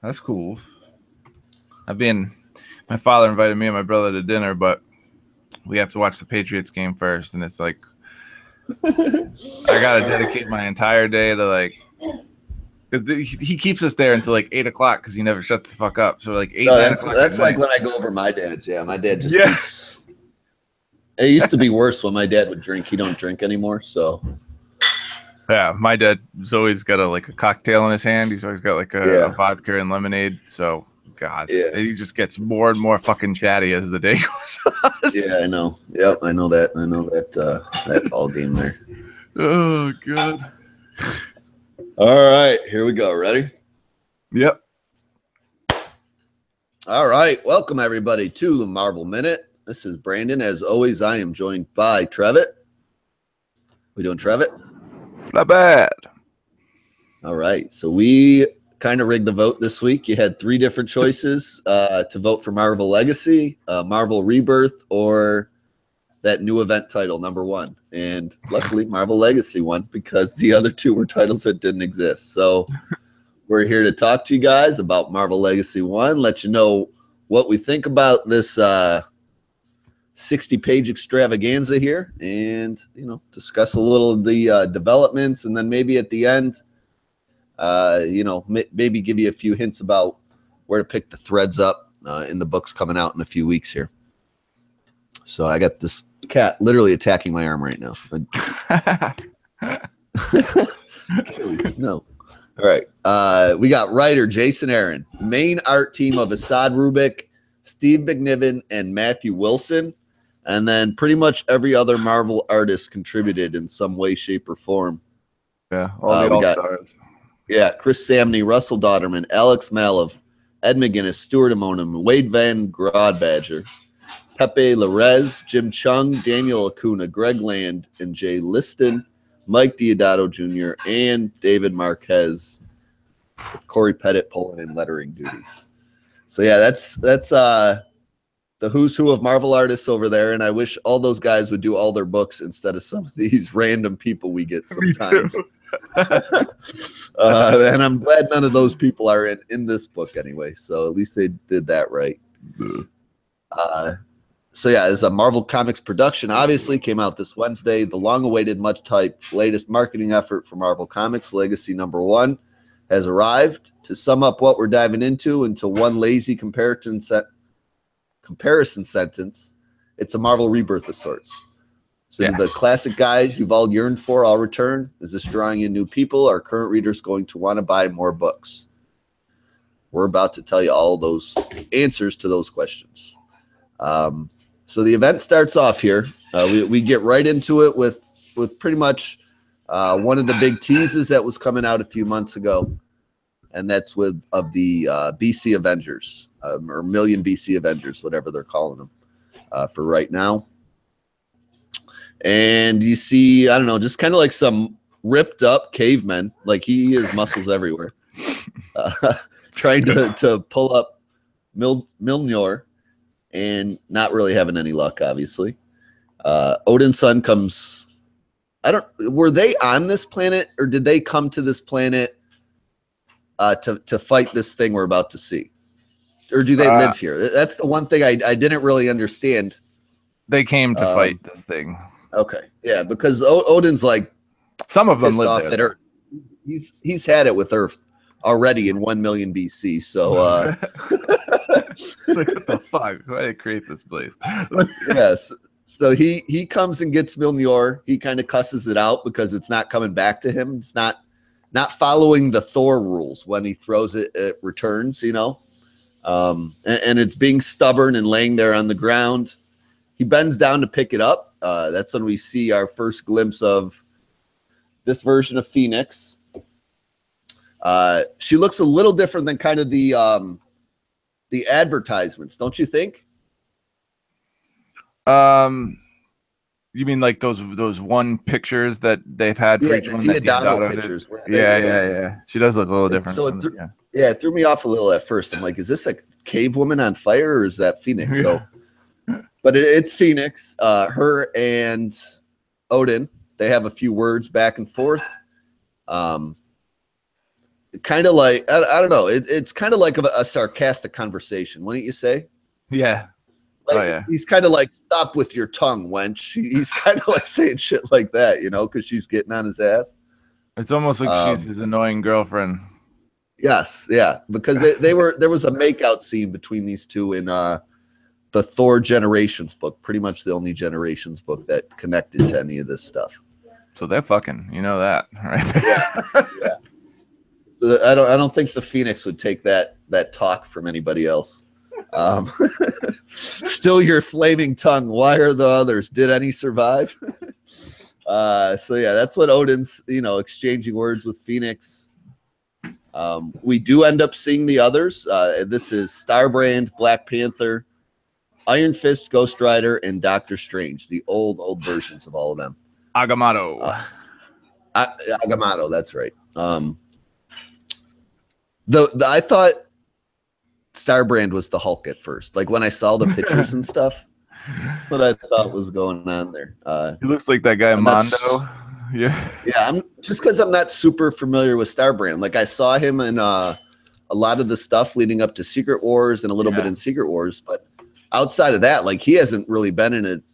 That's cool. My father invited me and my brother to dinner, but we have to watch the Patriots game first, and it's like I gotta dedicate my entire day to like because he keeps us there until like 8 o'clock because he never shuts the fuck up. So like eight No, nine that's o'clock at that's like night. when I go over my dad's. Yeah, my dad just Yeah. keeps. It used to be worse when my dad would drink. He don't drink anymore, so Yeah, my dad's always got a cocktail in his hand. He's always got like a yeah, vodka and lemonade. So God, yeah, he just gets more and more fucking chatty as the day goes on. yeah. I know. Yep, I know that. I know that that ball game there. Oh God. All right, here we go. Ready? Yep. All right, welcome everybody to the Marvel Minute. This is Brandon. As always, I am joined by Trevitt. We doing Trevitt? Not bad. All right, so we kind of rigged the vote this week. You had three different choices to vote for Marvel Legacy, Marvel Rebirth, or that new event title, #1. And luckily, Marvel Legacy won because the other two were titles that didn't exist. So we're here to talk to you guys about Marvel Legacy 1, let you know what we think about this 60-page extravaganza here, and discuss a little of the developments, and then maybe at the end, maybe give you a few hints about where to pick the threads up in the books coming out in a few weeks here. So I got this cat literally attacking my arm right now. No. All right. We got writer Jason Aaron, main art team of Assad Rubik, Steve McNiven, and Matthew Wilson. And then pretty much every other Marvel artist contributed in some way, shape, or form. Yeah, all the all-stars. Yeah, Chris Samney, Russell Dodderman, Alex Malov, Ed McGuinness, Stuart Immonen, Wade Van Grodbadger, Pepe Larez, Jim Chung, Daniel Acuna, Greg Land, and Jay Liston, Mike Diodato Jr., and David Marquez, with Corey Pettit pulling in lettering duties. So yeah, that's the who's who of Marvel artists over there, and I wish all those guys would do all their books instead of some of these random people we get sometimes. And I'm glad none of those people are in this book anyway, so at least they did that right. So yeah, it's a Marvel Comics production. Obviously, came out this Wednesday. The long-awaited, much-hyped latest marketing effort for Marvel Comics, Legacy #1, has arrived. To sum up what we're diving into one lazy comparison sentence, it's a Marvel Rebirth of sorts. So the classic guys you've all yearned for all return? Is this drawing in new people? Are current readers going to want to buy more books? We're about to tell you all those answers to those questions. So the event starts off here. We get right into it with pretty much one of the big teases that was coming out a few months ago, and that's the BC Avengers, or Million BC Avengers, whatever they're calling them for right now. And you see, I don't know, just kind of like some ripped up cavemen, like he has muscles everywhere, trying to pull up Mjolnir. And not really having any luck, obviously. Odin's son comes. Were they on this planet, or did they come to this planet to fight this thing we're about to see, or do they live here? That's the one thing I didn't really understand. They came to fight this thing. Okay, yeah, because Odin's like some of them live there. At Earth. He's had it with Earth already in 1 million BC. So. What the fuck? Why did I create this place? Yes. So he comes and gets Mjolnir. He kind of cusses it out because it's not coming back to him. It's not following the Thor rules. When he throws it, it returns, and it's being stubborn and laying there on the ground. He bends down to pick it up. That's when we see our first glimpse of this version of Phoenix. She looks a little different than kind of the advertisements, don't you think? You mean like those one pictures that they've had for each one? The Diodato pictures. Yeah. She does look a little different. So it threw me off a little at first. I'm like, is this a cave woman on fire, or is that Phoenix? Yeah. So, but it's Phoenix. Her and Odin, they have a few words back and forth. kind of like I don't know. It's kind of like a sarcastic conversation, wouldn't you say? Yeah. Like, Oh yeah. He's kind of like, stop with your tongue, wench. He's kind of like saying shit like that, you know, because she's getting on his ass. It's almost like she's his annoying girlfriend. Yes, yeah, because there was a makeout scene between these two in the Thor Generations book, pretty much the only Generations book that connected to any of this stuff. So they're fucking, you know that, right? Yeah, yeah. So I don't think the Phoenix would take that talk from anybody else. Still your flaming tongue. Why are the others? Did any survive? So yeah, that's what Odin's, exchanging words with Phoenix. We do end up seeing the others. This is Starbrand, Black Panther, Iron Fist, Ghost Rider, and Doctor Strange, the old versions of all of them. Agamotto. Agamotto, that's right. I thought Starbrand was the Hulk at first. Like when I saw the pictures and stuff, what I thought was going on there. He looks like that guy Mondo. Yeah. Yeah, I'm just because I'm not super familiar with Starbrand. Like I saw him in a lot of the stuff leading up to Secret Wars and a little bit in Secret Wars, but outside of that, like he hasn't really been in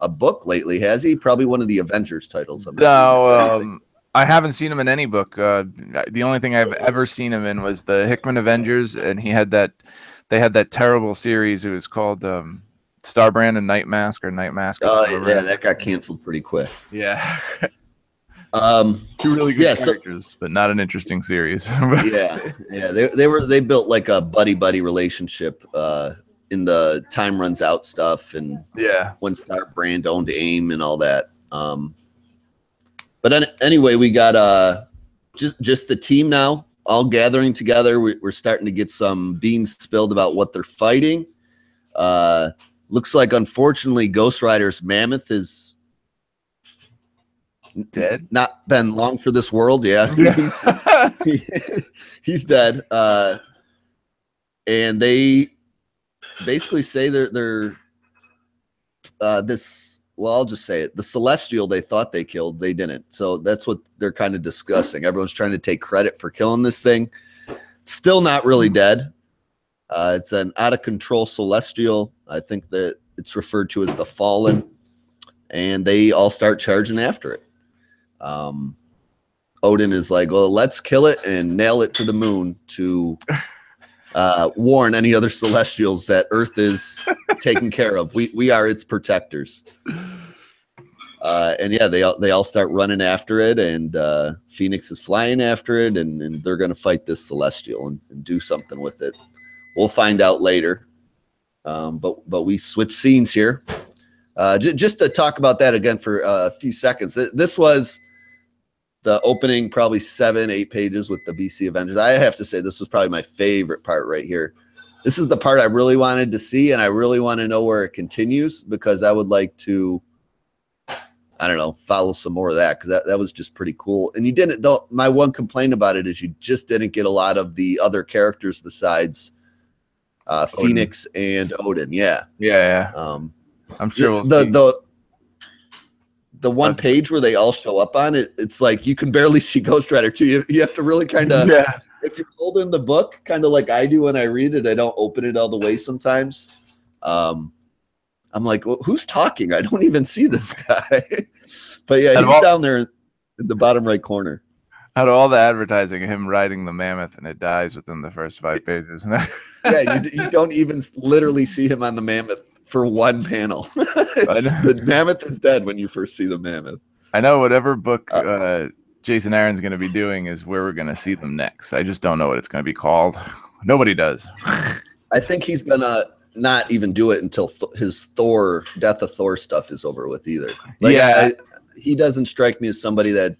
a book lately, has he? Probably one of the Avengers titles. No, I haven't seen him in any book. The only thing I've ever seen him in was the Hickman Avengers, and they had that terrible series. It was called Starbrand and Night Mask or Night Mask. Oh yeah, that got canceled pretty quick. Yeah. Two really good characters, but not an interesting series. yeah. They built like a buddy relationship in the Time Runs Out stuff, and when Starbrand owned AIM and all that. But anyway, we got just the team now all gathering together. We're starting to get some beans spilled about what they're fighting. Looks like, unfortunately, Ghost Rider's mammoth is dead. Not been long for this world. Yeah, he's dead. And they basically say they're this. Well, I'll just say it. The Celestial they thought they killed, they didn't. So that's what they're kind of discussing. Everyone's trying to take credit for killing this thing. It's still not really dead. It's an out-of-control Celestial. I think that it's referred to as the Fallen. And they all start charging after it. Odin is like, well, let's kill it and nail it to the moon to warn any other Celestials that Earth is taken care of. We are its protectors. And yeah, they all start running after it, and Phoenix is flying after it, and they're going to fight this Celestial and do something with it. We'll find out later. But we switch scenes here. Just to talk about that again for a few seconds. This was the opening probably 7-8 pages with the BC Avengers. I have to say this was probably my favorite part right here. This is the part I really wanted to see, and I really want to know where it continues, because I would like to, I don't know, follow some more of that, because that was just pretty cool. And you didn't, though. My one complaint about it is you just didn't get a lot of the other characters besides Phoenix and Odin. Yeah. I'm sure the one page where they all show up on it, it's like you can barely see Ghost Rider too. You have to really kind of, if you're holding the book, kind of like I do when I read it, I don't open it all the way sometimes. I'm like, well, who's talking? I don't even see this guy. But yeah, he's down there in the bottom right corner. Out of all the advertising, him riding the mammoth, and it dies within the first 5 pages. Yeah, you don't even literally see him on the mammoth for one panel. The mammoth is dead when you first see the mammoth. I know whatever book Jason Aaron's going to be doing is where we're going to see them next. I just don't know what it's going to be called. Nobody does. I think he's going to not even do it until his Thor, Death of Thor stuff is over with either. Like, he doesn't strike me as somebody that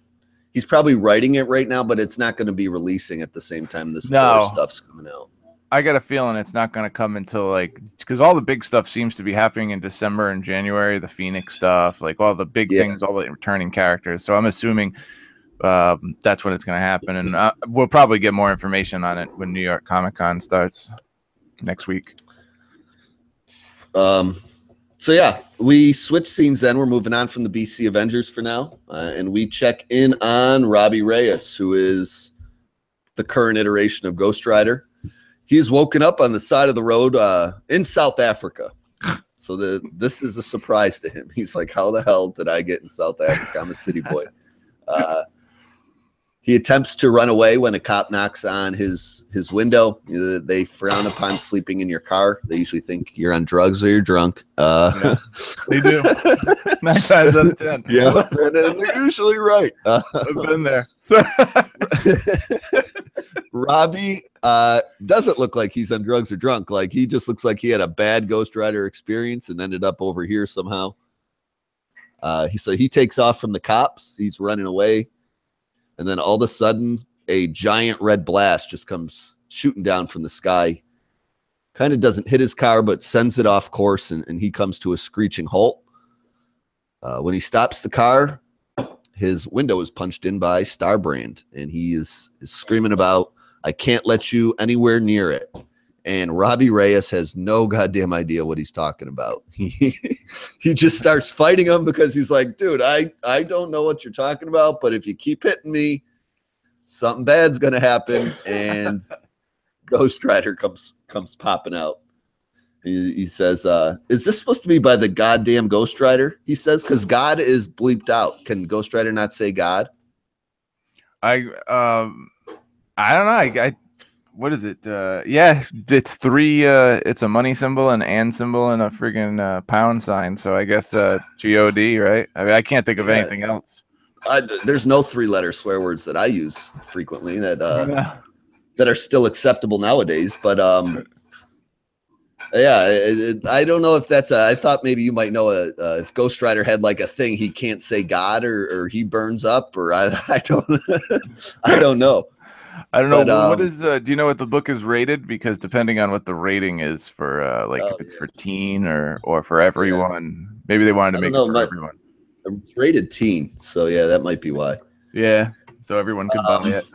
he's probably writing it right now, but it's not going to be releasing at the same time this Thor stuff's coming out. I got a feeling it's not going to come until because all the big stuff seems to be happening in December and January, the Phoenix stuff, like all the big things, all the returning characters. So I'm assuming that's when it's going to happen. And we'll probably get more information on it when New York Comic Con starts next week. So yeah, we switch scenes then. We're moving on from the BC Avengers for now. And we check in on Robbie Reyes, who is the current iteration of Ghost Rider. He's woken up on the side of the road in South Africa. So this is a surprise to him. He's like, how the hell did I get in South Africa? I'm a city boy. He attempts to run away when a cop knocks on his window. They frown upon sleeping in your car. They usually think you're on drugs or you're drunk. Yeah, they do. 9 times out of 10. Yeah, and they're usually right. I've been there. Robbie doesn't look like he's on drugs or drunk. Like, he just looks like he had a bad Ghost Rider experience and ended up over here somehow. He takes off from the cops. He's running away. And then all of a sudden, a giant red blast just comes shooting down from the sky. Kind of doesn't hit his car, but sends it off course, and he comes to a screeching halt. When he stops the car, his window is punched in by Starbrand, and he is screaming about, I can't let you anywhere near it. And Robbie Reyes has no goddamn idea what he's talking about. He just starts fighting him because he's like, dude, I don't know what you're talking about, but if you keep hitting me, something bad's going to happen. And Ghost Rider comes popping out. He says, is this supposed to be by the goddamn Ghost Rider? He says, because God is bleeped out. Can Ghost Rider not say God? I don't know. What is it? Yeah, it's 3. It's a money symbol, an and symbol, and a friggin' pound sign. So I guess God, right? I mean, I can't think of anything else. There's no 3-letter swear words that I use frequently that are still acceptable nowadays. But yeah, I don't know if that's I thought maybe you might know if Ghost Rider had like a thing he can't say God or he burns up, or I don't I don't know. I don't know. But, what is do you know what the book is rated? Because depending on what the rating is for if it's for teen or for everyone, maybe they wanted to make it for everyone. It's rated teen, so yeah, that might be why. Yeah, so everyone can buy it.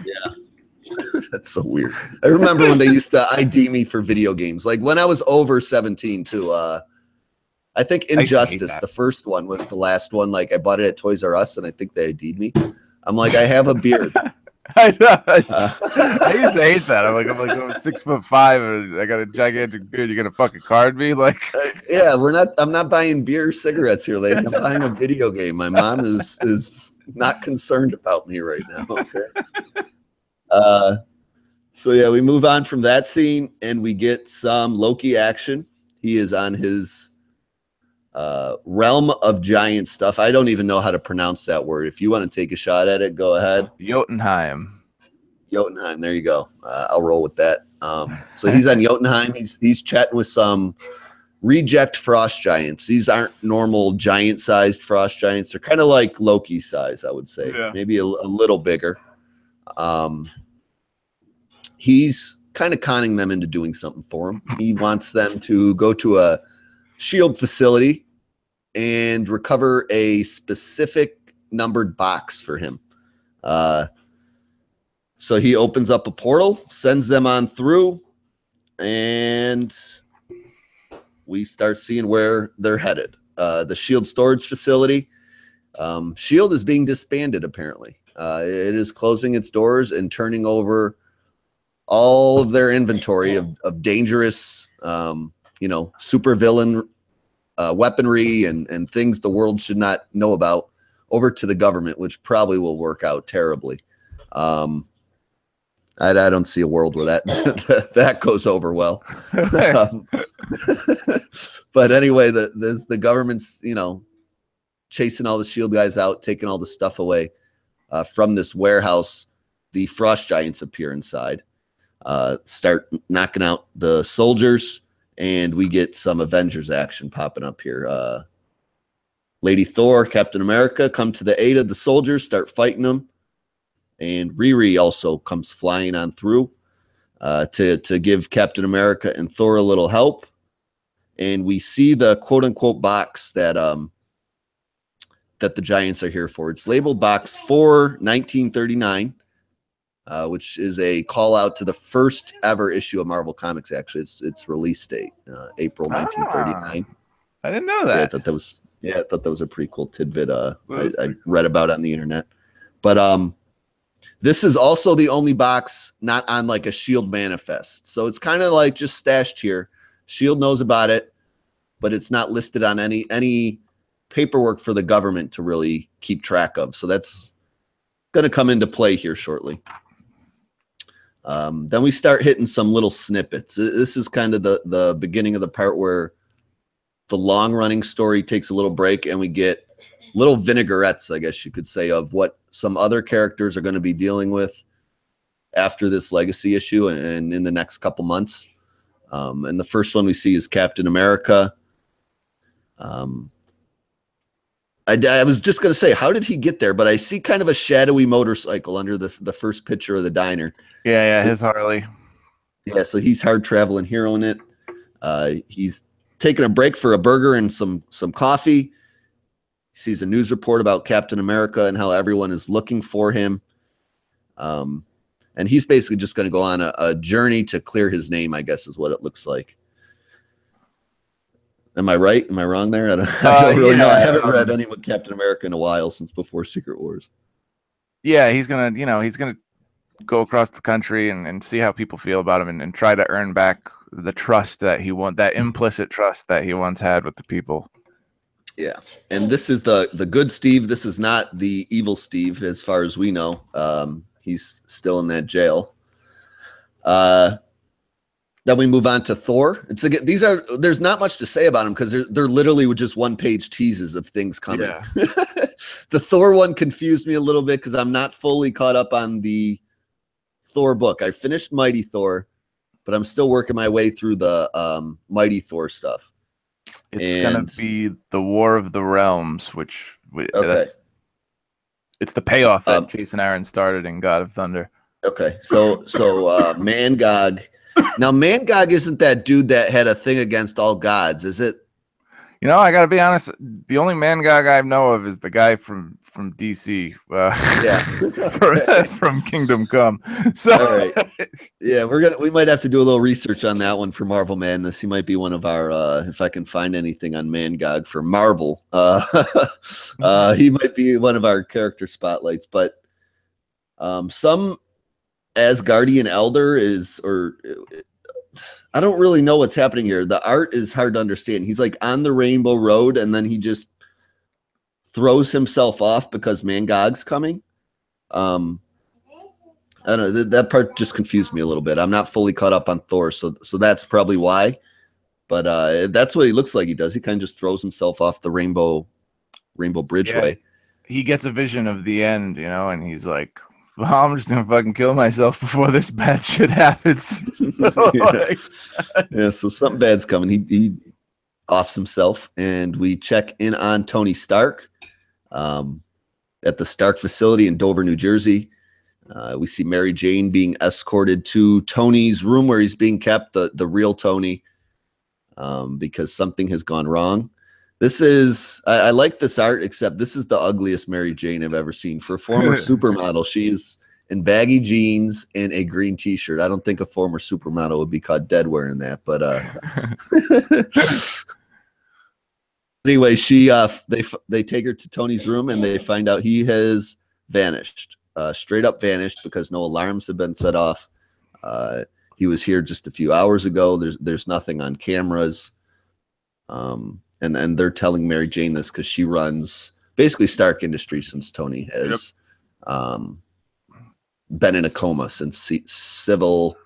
Yeah. That's so weird. I remember when they used to ID me for video games. Like when I was over 17 too. I think Injustice, the first one, was the last one. Like I bought it at Toys R Us and I think they ID'd me. I'm like, I have a beard. I know. I used to hate that. I'm like, I'm 6'5" and I got a gigantic beard. You're gonna fucking card me? Like, yeah, I'm not buying beer or cigarettes here, lady. I'm buying a video game. My mom is not concerned about me right now. Okay. So yeah, we move on from that scene and we get some Loki action. He is on his realm of giant stuff. I don't even know how to pronounce that word. If you want to take a shot at it, go ahead. Jotunheim. Jotunheim. There you go. I'll roll with that. So he's on Jotunheim. He's chatting with some reject frost giants. These aren't normal giant-sized frost giants. They're kind of like Loki size, I would say. Yeah. Maybe a little bigger. He's kind of conning them into doing something for him. He wants them to go to a shield facility and recover a specific numbered box for him. So he opens up a portal, sends them on through, and we start seeing where they're headed. The shield storage facility. Shield is being disbanded, apparently. It is closing its doors and turning over all of their inventory of dangerous, supervillain weaponry and things the world should not know about over to the government, which probably will work out terribly. I don't see a world where that goes over well. But anyway, the government's chasing all the shield guys out, taking all the stuff away from this warehouse. The frost giants appear inside, start knocking out the soldiers. And we get some Avengers action popping up here. Lady Thor, Captain America come to the aid of the soldiers, start fighting them. And Riri also comes flying on through to give Captain America and Thor a little help. And we see the quote-unquote box that the Giants are here for. It's labeled Box 4/1939. Which is a call out to the first ever issue of Marvel Comics. Actually, its release date, April 1939. I didn't know that. Yeah, I thought that was a pretty cool tidbit. I read about on the internet. But This is also the only box not on like a Shield manifest. So it's kind of like just stashed here. Shield knows about it, but it's not listed on any paperwork for the government to really keep track of. So that's going to come into play here shortly. Then we start hitting some little snippets. This is kind of the beginning of the part where the long running story takes a little break and we get little vinaigrettes, I guess you could say, of what some other characters are going to be dealing with after this legacy issue and in the next couple months. And the first one we see is Captain America. I was just going to say, how did he get there? But I see kind of a shadowy motorcycle under the first picture of the diner. Yeah, so, his Harley. Yeah, so he's hard traveling hero in it. He's taking a break for a burger and some coffee. He sees a news report about Captain America and how everyone is looking for him. And he's basically just going to go on a journey to clear his name, I guess is what it looks like. Am I right? Am I wrong there? I don't really know. I haven't read any with Captain America in a while, since before Secret Wars. Yeah, he's gonna go across the country and see how people feel about him and try to earn back the trust that that implicit trust that he once had with the people. Yeah, and this is the good Steve. This is not the evil Steve, as far as we know. He's still in that jail. Then we move on to Thor. It's again, there's not much to say about them because they're literally just one-page teases of things coming. Yeah. The Thor one confused me a little bit because I'm not fully caught up on the Thor book. I finished Mighty Thor, but I'm still working my way through the Mighty Thor stuff. It's gonna be the War of the Realms, which okay. It's the payoff that Jason Aaron started in God of Thunder. Okay, so Mangog. Now, Mangog isn't that dude that had a thing against all gods, is it? You know, I gotta be honest. The only Mangog I know of is the guy from DC. From Kingdom Come. So, all right. Yeah, we might have to do a little research on that one for Marvel Madness. He might be one of our if I can find anything on Mangog for Marvel. He might be one of our character spotlights, but some Asgardian Elder I don't really know what's happening here. The art is hard to understand. He's like on the Rainbow Road and then he just throws himself off because Mangog's coming. I don't know. That part just confused me a little bit. I'm not fully caught up on Thor, so that's probably why. But that's what he looks like he does. He kind of just throws himself off the Rainbow Bridgeway. Yeah. He gets a vision of the end, and he's like, well, I'm just gonna fucking kill myself before this bad shit happens. Yeah, so something bad's coming. He offs himself, and we check in on Tony Stark at the Stark facility in Dover, New Jersey. We see Mary Jane being escorted to Tony's room where he's being kept, the real Tony, because something has gone wrong. This is, I like this art, except this is the ugliest Mary Jane I've ever seen. For a former supermodel, she's in baggy jeans and a green t-shirt. I don't think a former supermodel would be caught dead wearing that, but anyway, they take her to Tony's room and they find out he has vanished, straight up vanished because no alarms have been set off. He was here just a few hours ago. There's nothing on cameras. And they're telling Mary Jane this because she runs basically Stark Industries since Tony has been in a coma since Civil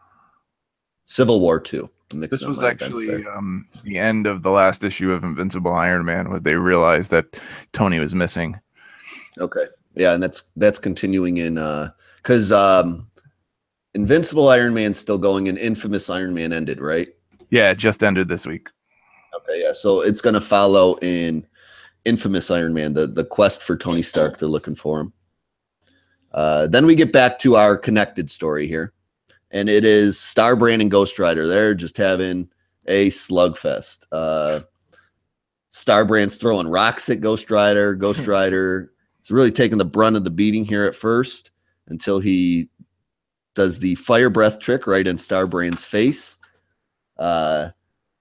War II. This was actually the end of the last issue of Invincible Iron Man, where they realized that Tony was missing. Okay, yeah, and that's continuing in because Invincible Iron Man's still going, and Infamous Iron Man ended, right? Yeah, it just ended this week. Okay, yeah, so it's going to follow in Infamous Iron Man, the quest for Tony Stark. They're looking for him. Then we get back to our connected story here, and it is Starbrand and Ghost Rider. They're just having a slugfest. Starbrand's throwing rocks at Ghost Rider. Ghost Rider is really taking the brunt of the beating here at first until he does the fire breath trick right in Starbrand's face.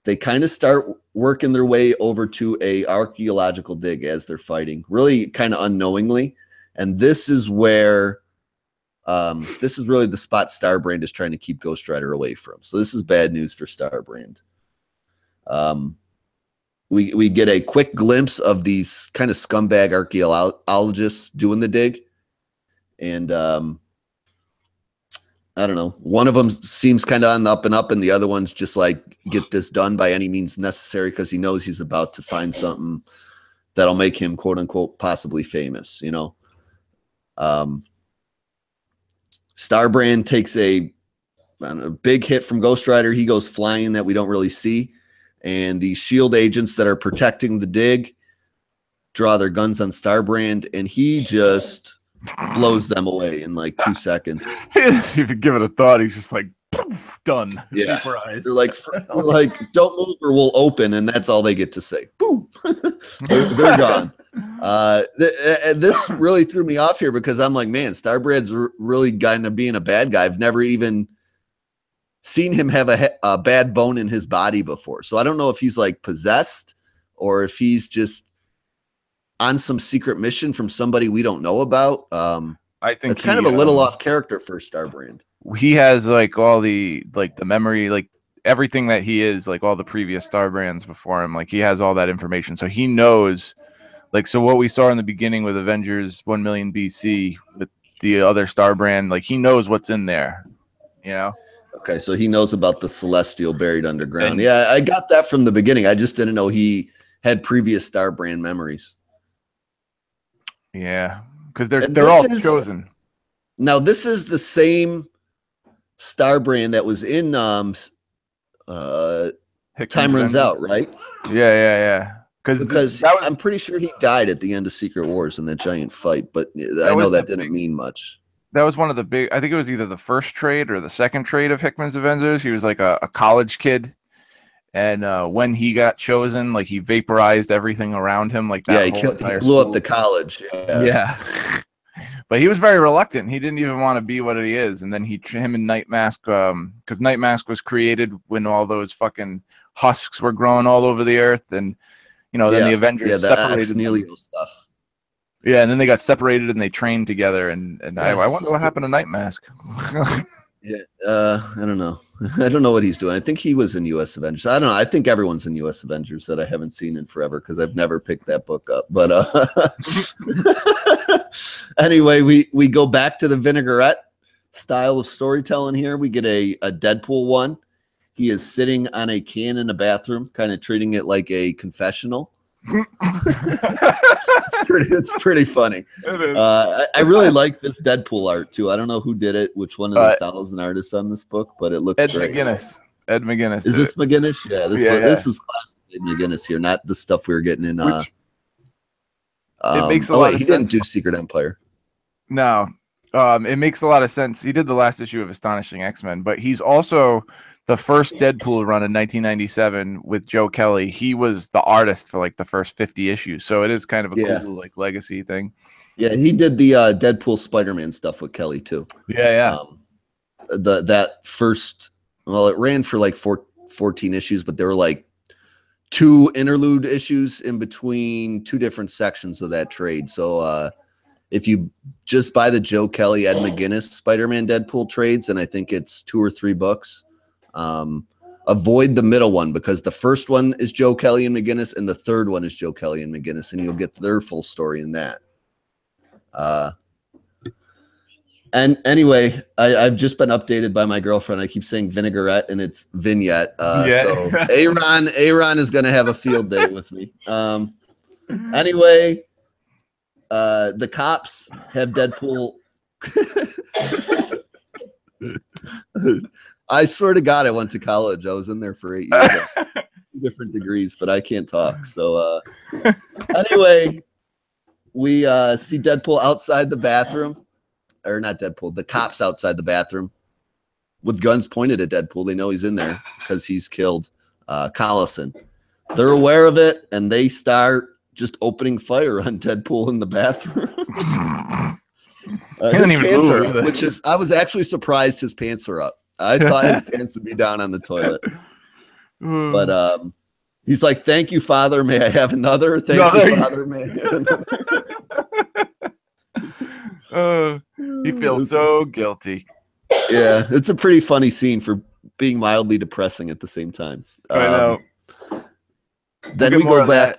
They kind of start working their way over to a archaeological dig as they're fighting, really kind of unknowingly. And this is where This is really the spot Starbrand is trying to keep Ghost Rider away from. So this is bad news for Starbrand. We get a quick glimpse of these kind of scumbag archaeologists doing the dig. And I don't know. One of them seems kind of on the up and up, and the other one's just like, get this done by any means necessary, because he knows he's about to find something that'll make him, quote unquote, possibly famous, you know. Starbrand takes a big hit from Ghost Rider. He goes flying that we don't really see. And the SHIELD agents that are protecting the dig draw their guns on Starbrand, and he just blows them away in like 2 seconds. If you give it a thought, he's just like, poof, done. Yeah. Vaporized. They're like, don't move or we'll open, and that's all they get to say. Boom. they're gone. This really threw me off here, because I'm like, man, Starbrand's really kind of being a bad guy. I've never even seen him have a bad bone in his body before. So I don't know if he's like possessed, or if he's just on some secret mission from somebody we don't know about. I think it's kind of a little off character for Starbrand. He has like all the memory, like everything that he is, like all the previous Starbrands before him. Like he has all that information, so he knows. Like, so what we saw in the beginning with Avengers 1 million BC with the other Starbrand, like he knows what's in there, you know. Okay, so he knows about the Celestial buried underground. Yeah, I got that from the beginning. I just didn't know he had previous Starbrand memories. Yeah, because they're all chosen. Now, this is the same Starbrand that was in Time Runs Out, right? Yeah. Because I'm pretty sure he died at the end of Secret Wars in that giant fight, but I know that didn't mean much. That was one of the big, I think it was either the first trade or the second trade of Hickman's Avengers. He was like a college kid. And when he got chosen, like he vaporized everything around him. Like that. Yeah, he blew up the college. Yeah. But he was very reluctant. He didn't even want to be what he is. And then him and Night Mask, because Night Mask was created when all those fucking husks were growing all over the earth. And, you know, then the Avengers separated. Nihilio stuff. Yeah, and then they got separated and they trained together. And I wonder what happened to Night Mask. Yeah, I don't know. I don't know what he's doing. I think he was in U.S. Avengers. I don't know. I think everyone's in U.S. Avengers that I haven't seen in forever, because I've never picked that book up. But anyway, we go back to the vinaigrette style of storytelling here. We get a Deadpool one. He is sitting on a can in a bathroom, kind of treating it like a confessional. It's pretty funny. I really like this Deadpool art too. I don't know who did it, which one of the 1,000 artists on this book, but it looks great. Ed McGuinness. Is this McGuinness? Yeah, this is classic Ed McGuinness here, not the stuff we were getting in. It makes a lot of sense. He didn't do Secret Empire. No, it makes a lot of sense. He did the last issue of Astonishing X-Men, but he's also the first Deadpool run in 1997 with Joe Kelly. He was the artist for like the first 50 issues, so it is kind of a cool like legacy thing. Yeah, he did the Deadpool Spider-Man stuff with Kelly too. Yeah. That first, well, it ran for like 14 issues, but there were like 2 interlude issues in between 2 different sections of that trade. So if you just buy the Joe Kelly, Ed McGuinness Spider-Man Deadpool trades, and I think it's 2 or 3 books. Avoid the middle one, because the first one is Joe Kelly and McGuinness, and the third one is Joe Kelly and McGuinness, and you'll get their full story in that. And anyway, I've just been updated by my girlfriend. I keep saying vinaigrette, and it's vignette. So Aaron is going to have a field day with me. Anyway, the cops have Deadpool. I swear to God, I went to college. I was in there for 8 years, 2 different degrees, but I can't talk. So anyway, we see Deadpool outside the bathroom, or not Deadpool, the cops outside the bathroom with guns pointed at Deadpool. They know he's in there because he's killed Collison. They're aware of it, and they start just opening fire on Deadpool in the bathroom. His pants are up, which is, I was actually surprised his pants are up. I thought his pants would be down on the toilet. But he's like, "Thank you, Father. May I have another? Thank you, Father. May I have another?" He feels so guilty. Yeah, it's a pretty funny scene for being mildly depressing at the same time. I know. Then we go back.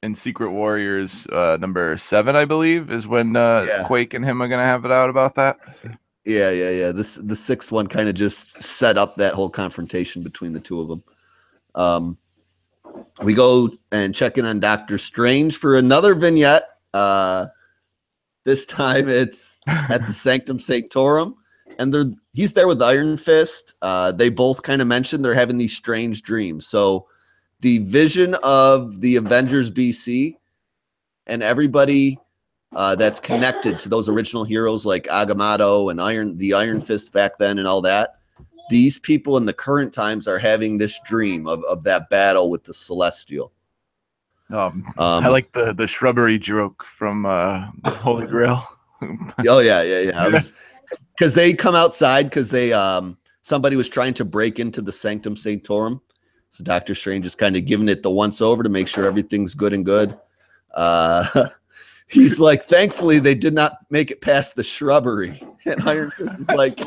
In Secret Warriors number 7, I believe, is when Quake and him are gonna have it out about that. Yeah. The 6th one kind of just set up that whole confrontation between the two of them. We go and check in on Doctor Strange for another vignette. This time it's at the Sanctum Sanctorum, and he's there with Iron Fist. They both kind of mentioned they're having these strange dreams. So the vision of the Avengers BC and everybody that's connected to those original heroes like Agamotto and the Iron Fist back then and all that, these people in the current times are having this dream of that battle with the Celestial. I like the shrubbery joke from Holy Grail. Oh yeah. Because they come outside because somebody was trying to break into the Sanctum Sanctorum. So Doctor Strange is kind of giving it the once over to make sure everything's good and good. He's like, thankfully they did not make it past the shrubbery. And Iron Fist is like,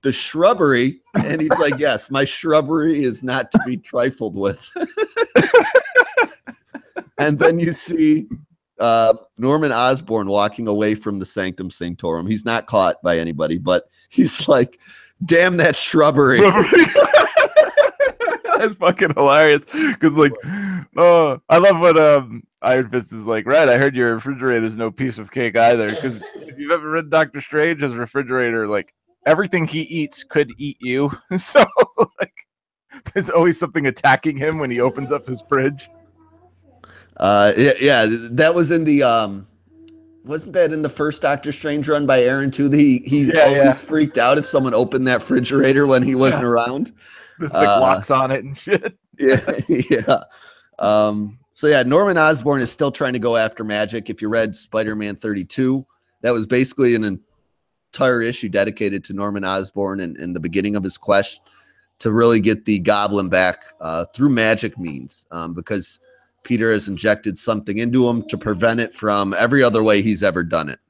the shrubbery? And he's like, yes, my shrubbery is not to be trifled with. And then you see Norman Osborn walking away from the Sanctum Sanctorum. He's not caught by anybody, but he's like, damn that shrubbery. That's fucking hilarious. Because, like, I love what Iron Fist is like, right, I heard your refrigerator is no piece of cake either. Because if you've ever read Doctor Strange, his refrigerator, like, everything he eats could eat you. So, like, there's always something attacking him when he opens up his fridge. Yeah, that was in the wasn't that in the first Doctor Strange run by Aaron too? He's always freaked out if someone opened that refrigerator when he wasn't around. There's like locks on it and shit. Yeah. So yeah, Norman Osborn is still trying to go after magic. If you read Spider-Man 32, that was basically an entire issue dedicated to Norman Osborn and the beginning of his quest to really get the Goblin back through magic means, because Peter has injected something into him to prevent it from every other way he's ever done it.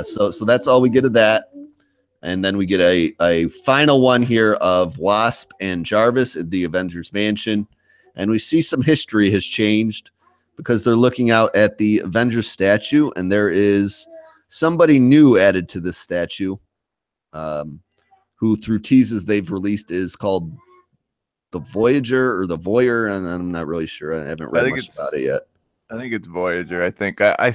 So that's all we get of that. And then we get a final one here of Wasp and Jarvis at the Avengers Mansion. And we see some history has changed because they're looking out at the Avengers statue, and there is somebody new added to this statue, who through teases they've released is called the Voyager or the Voyeur, and I'm not really sure. I haven't read much about it yet. I think it's Voyager. I think I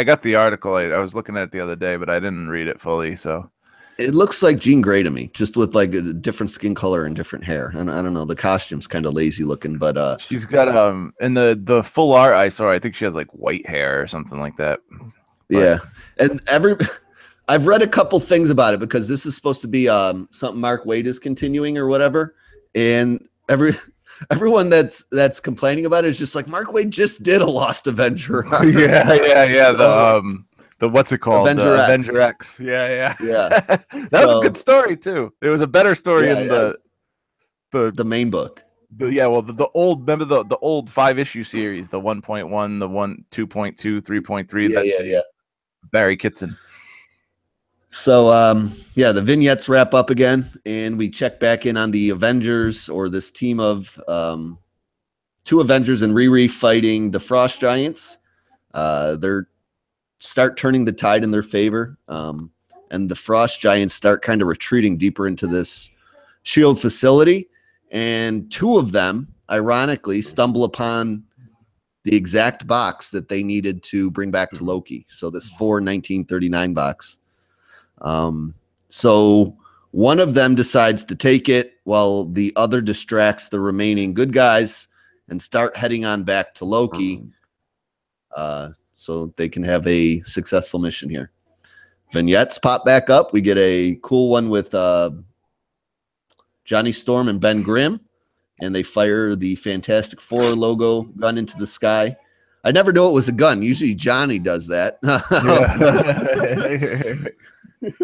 got the article. I was looking at it the other day, but I didn't read it fully. So it looks like Jean Grey to me, just with like a different skin color and different hair. And I don't know, the costume's kind of lazy looking, but she's got in the full art I saw, I think she has like white hair or something like that. But yeah, and I've read a couple things about it because this is supposed to be something Mark Waid is continuing or whatever, and everyone that's complaining about it is just like, Mark Waid just did a Lost Avenger. yeah. The what's it called? Avenger X. Yeah. That was a good story too. It was a better story in the main book. The old, remember the old 5-issue series, the 1.1, the 2.2, 3.3. Yeah. Barry Kitson. So the vignettes wrap up again, and we check back in on the Avengers, or this team of 2 Avengers and Riri fighting the Frost Giants. They're start turning the tide in their favor, and the Frost Giants start kind of retreating deeper into this shield facility, and 2 of them ironically stumble upon the exact box that they needed to bring back to Loki. So this 1939 box. So one of them decides to take it while the other distracts the remaining good guys and start heading on back to Loki, so they can have a successful mission here. Vignettes pop back up. We get a cool one with Johnny Storm and Ben Grimm, and they fire the Fantastic Four logo gun into the sky. I never knew it was a gun. Usually Johnny does that.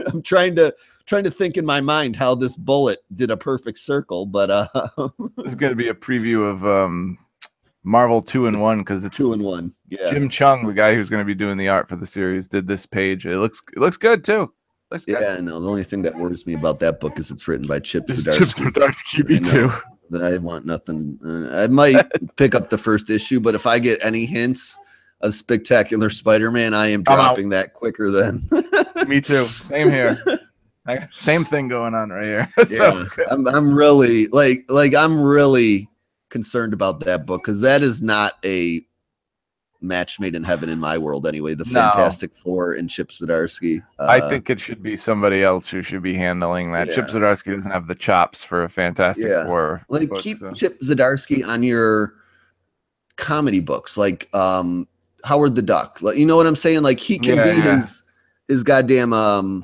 I'm trying to think in my mind how this bullet did a perfect circle, but it's going to be a preview of Marvel 2-in-1 because it's 2-in-1. Yeah. Jim Chung, the guy who's going to be doing the art for the series, did this page. It looks good too. Looks good. Yeah, no. The only thing that worries me about that book is it's written by Chip Zdarsky. Chip Zdarsky, me too. I want nothing. I might pick up the first issue, but if I get any hints of Spectacular Spider-Man, I am dropping that quicker than. Me too. Same here. Same thing going on right here. Yeah, I'm really I'm really concerned about that book because that is not a match made in heaven in my world anyway. The Fantastic Four and Chip Zdarsky. I think it should be somebody else who should be handling that. Yeah. Chip Zdarsky doesn't have the chops for a Fantastic Four. Like keep Chip Zdarsky on your comedy books, like Howard the Duck. Like, you know what I'm saying? Like he can be his goddamn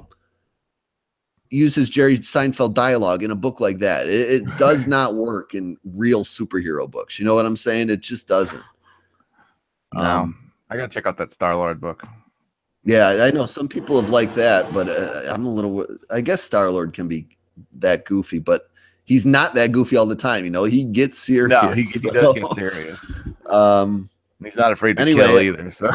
use his Jerry Seinfeld dialogue in a book like that. It does not work in real superhero books. You know what I'm saying? It just doesn't. No, I gotta check out that Star-Lord book. Yeah, I know some people have liked that, but I'm a little. I guess Star-Lord can be that goofy, but he's not that goofy all the time. You know, he gets serious. No, he does get serious. He's not afraid to kill either. So.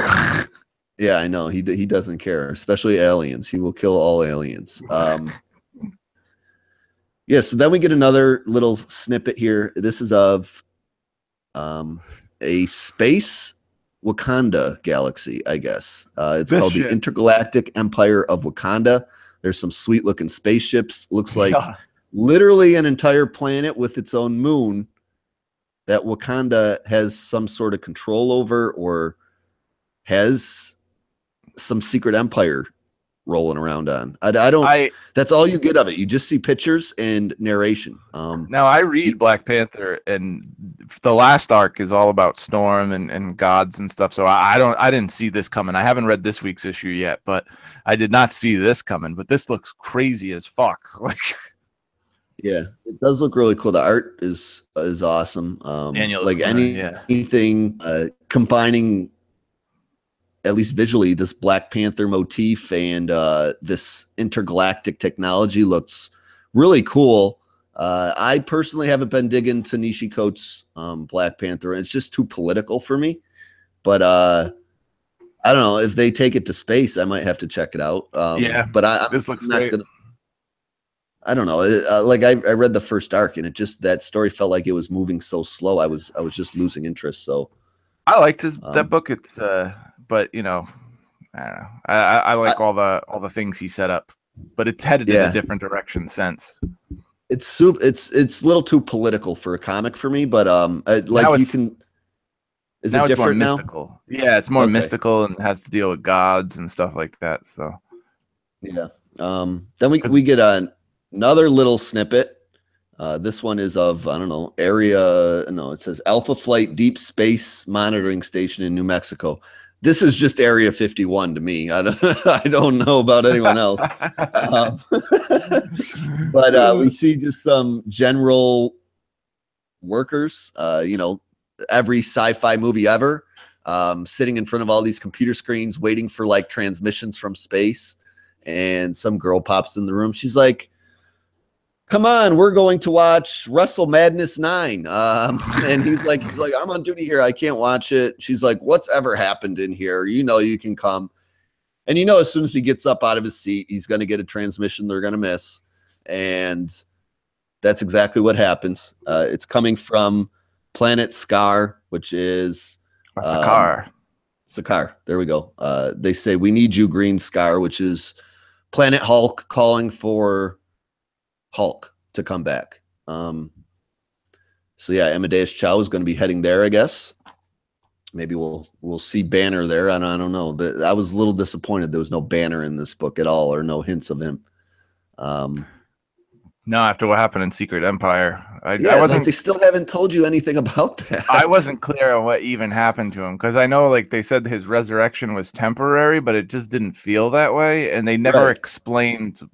Yeah, I know he doesn't care, especially aliens. He will kill all aliens. Yeah. So then we get another little snippet here. This is of a space Wakanda galaxy, I guess. It's called the Intergalactic Empire of Wakanda. There's some sweet looking spaceships. Looks like literally an entire planet with its own moon that Wakanda has some sort of control over or has some secret empire rolling around on. I don't. That's all you get of it. You just see pictures and narration. Now I read Black Panther, and the last arc is all about Storm and gods and stuff. So I didn't see this coming. I haven't read this week's issue yet, but I did not see this coming. But this looks crazy as fuck. Like, yeah, it does look really cool. The art is awesome. Like anything combining, at least visually, this Black Panther motif and this intergalactic technology looks really cool. I personally haven't been digging to Nishiko's Black Panther. It's just too political for me. But I don't know. If they take it to space, I might have to check it out. Yeah, but this looks great. I don't know. Like I read the first arc, and it just that story felt like it was moving so slow. I was just losing interest. So I liked that book. It's but you know, I don't know. I like all the things he set up, but it's headed in a different direction since. It's a little too political for a comic for me, but like you can. Is it different now? Mystical. Yeah, it's more mystical and has to deal with gods and stuff like that. So yeah. Then we get another little snippet. This one is of, I don't know, it says Alpha Flight Deep Space Monitoring Station in New Mexico. This is just Area 51 to me. I don't know about anyone else. But we see just some general workers, every sci-fi movie ever, sitting in front of all these computer screens waiting for like transmissions from space. And some girl pops in the room. She's like, come on, we're going to watch Wrestle Madness 9. And he's like, I'm on duty here. I can't watch it. She's like, what's ever happened in here? You can come. And as soon as he gets up out of his seat, he's going to get a transmission they're going to miss. And that's exactly what happens. It's coming from Planet Sakaar, which is Sakaar. Sakaar. There we go. They say, we need you, Green Scar, which is Planet Hulk calling for Hulk to come back. So yeah, Amadeus Cho is going to be heading there, I guess. Maybe we'll see Banner there. I don't know. I was a little disappointed there was no Banner in this book at all, or no hints of him. No, after what happened in Secret Empire, I wasn't. They still haven't told you anything about that. I wasn't clear on what even happened to him, because I know, like, they said his resurrection was temporary, but it just didn't feel that way, and they never explained.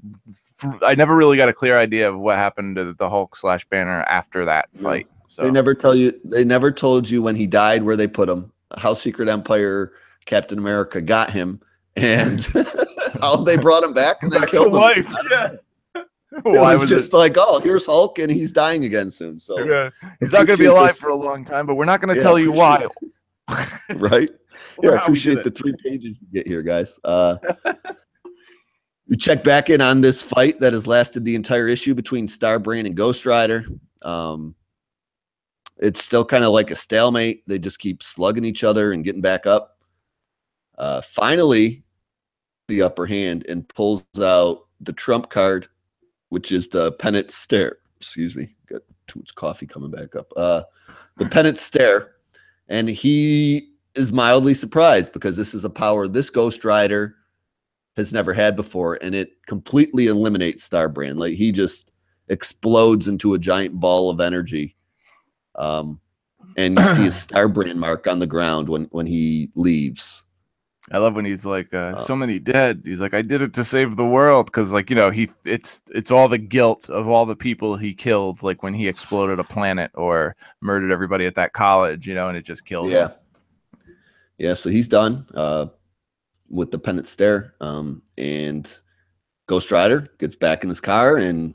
I never really got a clear idea of what happened to the Hulk / Banner after that fight. So they never tell you. They never told you when he died, where they put him, how Secret Empire Captain America got him, and how they brought him back and then killed him. Yeah. Why was was just it? like, oh, here's Hulk, and he's dying again soon. So Yeah. He's not going to be appreciate alive this. for a long time, but we're not going to Yeah, tell you why. Right? Or Yeah, how we did appreciate the it. 3 pages you get here, guys. We check back in on this fight that has lasted the entire issue between Starbrand and Ghost Rider. It's still kind of like a stalemate. They just keep slugging each other and getting back up. Finally, the upper hand and pulls out the trump card, which is the Penance Stare. Excuse me, got too much coffee coming back up. The Penance Stare, and he is mildly surprised because this is a power this Ghost Rider has never had before, and it completely eliminates Starbrand. Like, he just explodes into a giant ball of energy. And you see a Starbrand mark on the ground when he leaves. I love when he's like, so many dead. He's like, I did it to save the world, because like, you know, it's all the guilt of all the people he killed, like when he exploded a planet or murdered everybody at that college, you know, and it just kills him. Yeah, so he's done with the Penance Stare, and Ghost Rider gets back in his car, and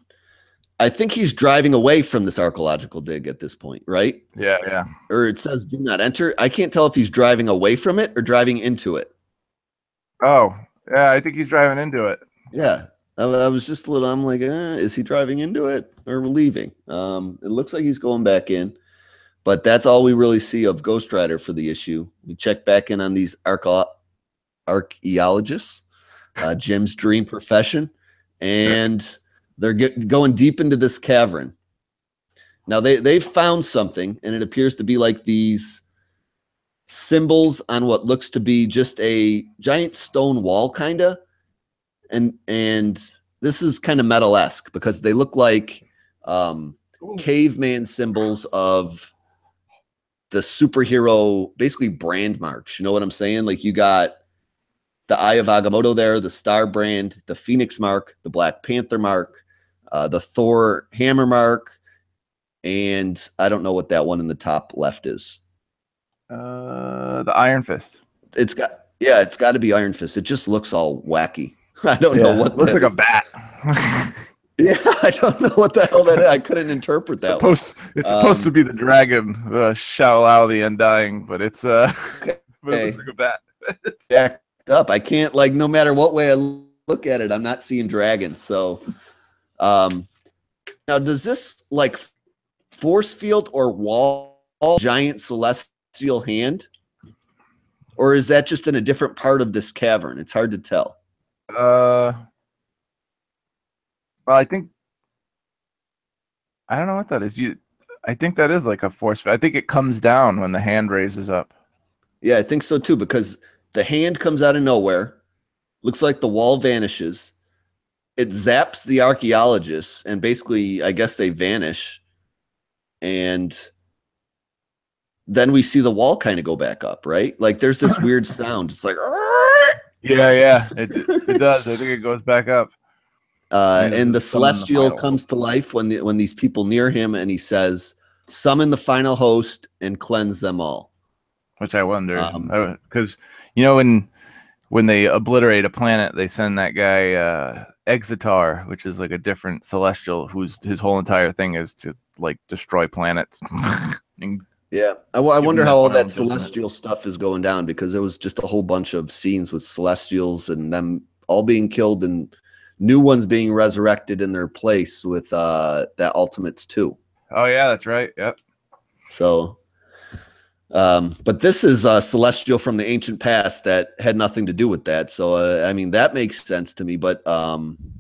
I think he's driving away from this archaeological dig at this point, right? Yeah. Or it says do not enter. I can't tell if he's driving away from it or driving into it. Oh, yeah, I think he's driving into it. Yeah. I was just a little, I'm like, is he driving into it or leaving? It looks like he's going back in, but that's all we really see of Ghost Rider for the issue. We check back in on these archaeologists, Jim's dream profession, and they're going deep into this cavern. Now they've found something, and it appears to be like these symbols on what looks to be just a giant stone wall, kind of. And this is kind of metal-esque because they look like caveman symbols of the superhero, basically brand marks. You know what I'm saying? Like, you got the Eye of Agamotto there, the Star brand, the Phoenix mark, the Black Panther mark, the Thor hammer mark, and I don't know what that one in the top left is. The Iron Fist. It's got to be Iron Fist. It just looks all wacky. I don't know what. It looks like a bat. Yeah, I don't know what the hell that is. I couldn't interpret that. It's supposed to be the dragon, the Shao-Lao, the Undying, but it's but it looks like a bat. Jacked up. I can't, like, no matter what way I look at it, I'm not seeing dragons. So, now does this like force field or wall giant celestial hand, or is that just in a different part of this cavern? It's hard to tell. Well, I don't know what that is. I think that is like a force. I think it comes down when the hand raises up. Yeah, I think so too, because the hand comes out of nowhere. Looks like the wall vanishes. It zaps the archaeologists, and basically, I guess they vanish. And then we see the wall kind of go back up, right? Like, there's this weird sound. It's like, yeah, it does. I think it goes back up. And the Celestial comes to life when these people near him, and he says, "Summon the final host and cleanse them all." Which I wonder, because you know, when they obliterate a planet, they send that guy Exitar, which is like a different Celestial, his whole entire thing is to like destroy planets. Yeah, I wonder how all that Celestial stuff is going down, because there was just a whole bunch of scenes with Celestials and them all being killed and new ones being resurrected in their place with that Ultimates 2. Oh yeah, that's right. Yep. So, but this is a Celestial from the ancient past that had nothing to do with that. So, I mean, that makes sense to me. But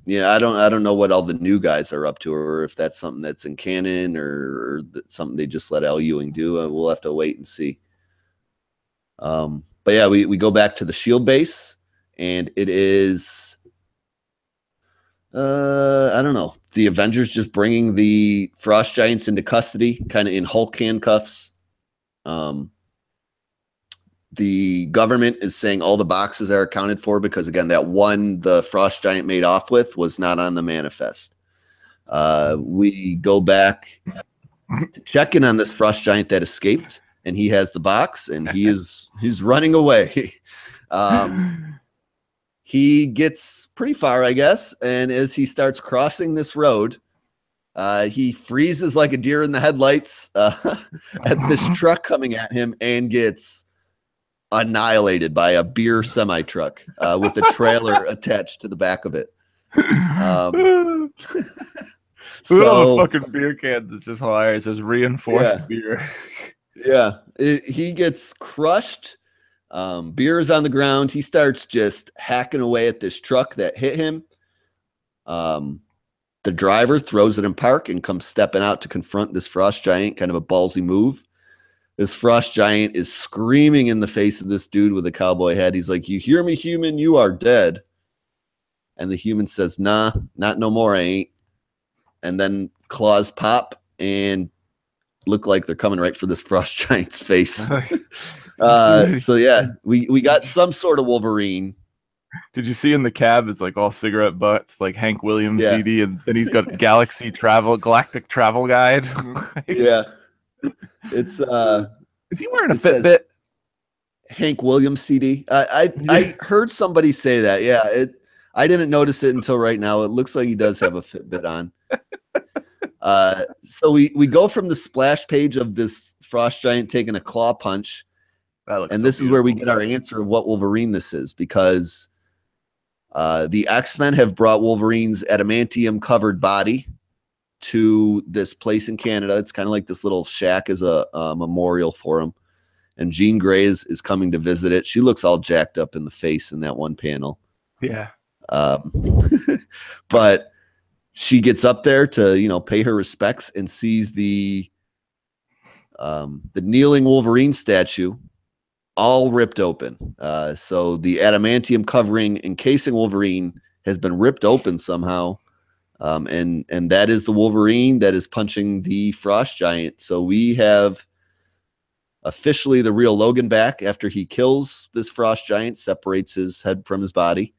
yeah, I don't know what all the new guys are up to, or if that's something that's in canon, or something they just let Al Ewing do. We'll have to wait and see. But yeah, we go back to the Shield base, and it is, I don't know, the Avengers just bringing the Frost Giants into custody, kind of in Hulk handcuffs. The government is saying all the boxes are accounted for, because again, that one the Frost Giant made off with was not on the manifest. We go back to check in on this Frost Giant that escaped, and he has the box, and he's running away. he gets pretty far, I guess. And as he starts crossing this road, he freezes like a deer in the headlights at this truck coming at him and gets annihilated by a beer semi truck with a trailer attached to the back of it. So fucking beer can that's just hilarious. It's reinforced beer. Yeah, he gets crushed. Beer is on the ground. He starts just hacking away at this truck that hit him. The driver throws it in park and comes stepping out to confront this frost giant, kind of a ballsy move. This frost giant is screaming in the face of this dude with a cowboy hat. He's like, "You hear me, human? You are dead." And the human says, "Nah, not no more, I ain't." And then claws pop and look like they're coming right for this frost giant's face. So yeah, we got some sort of Wolverine. Did you see in the cab is like all cigarette butts, like Hank Williams CD, and then he's got Galactic Travel Guide. Yeah. It's is he wearing a Fitbit? Hank Williams CD. I heard somebody say that. Yeah, I didn't notice it until right now. It looks like he does have a Fitbit on. So we go from the splash page of this frost giant taking a claw punch, and this is where we get our answer of what Wolverine this is, because the X-Men have brought Wolverine's adamantium covered body to this place in Canada. It's kind of like this little shack as a memorial for him. And Jean Grey is coming to visit it. She looks all jacked up in the face in that one panel. Yeah. But she gets up there to, pay her respects and sees the kneeling Wolverine statue all ripped open. So the adamantium covering encasing Wolverine has been ripped open somehow. And that is the Wolverine that is punching the frost giant. So we have officially the real Logan back after he kills this frost giant, separates his head from his body.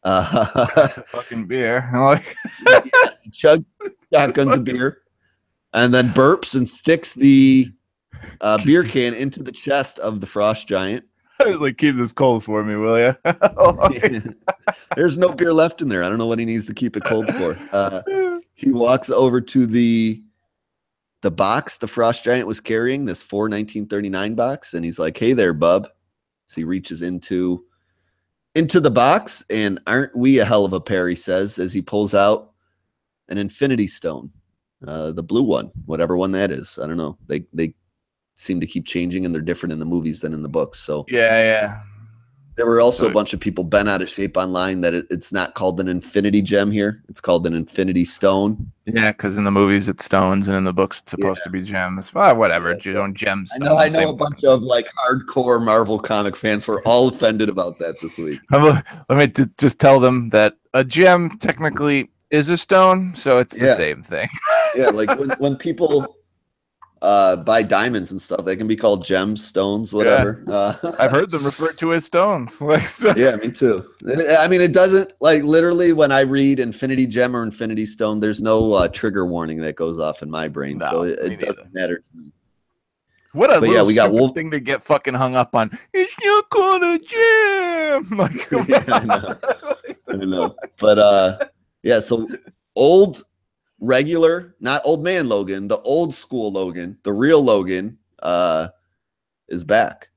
Fucking beer. Chug shotguns of beer, and then burps and sticks the beer can into the chest of the frost giant. I was like, "Keep this cold for me, will you?" There's no beer left in there. I don't know what he needs to keep it cold for. He walks over to the box the frost giant was carrying, this 1939 box, and he's like, "Hey there, bub." So he reaches into the box, and aren't we a hell of a pair, he says, as he pulls out an Infinity Stone, the blue one, whatever one that is. I don't know. They seem to keep changing, and they're different in the movies than in the books. So yeah. There were also a bunch of people bent out of shape online that it's not called an Infinity Gem here. It's called an Infinity Stone. Yeah, because in the movies it's stones, and in the books it's supposed to be gems. Well, whatever. Yeah, so gems. I know a bunch of like hardcore Marvel comic fans were all offended about that this week. Let me just tell them that a gem technically is a stone, so it's the same thing. Yeah, like when people buy diamonds and stuff, they can be called gems, stones, whatever. I've heard them referred to as stones. Yeah, me too. I mean, it doesn't, like, literally when I read Infinity Gem or Infinity Stone, there's no trigger warning that goes off in my brain, so it doesn't matter to me. What a little thing to get fucking hung up on. It's not called a gem. I know. But yeah, so old regular, not old man Logan, the old school Logan, the real Logan, is back.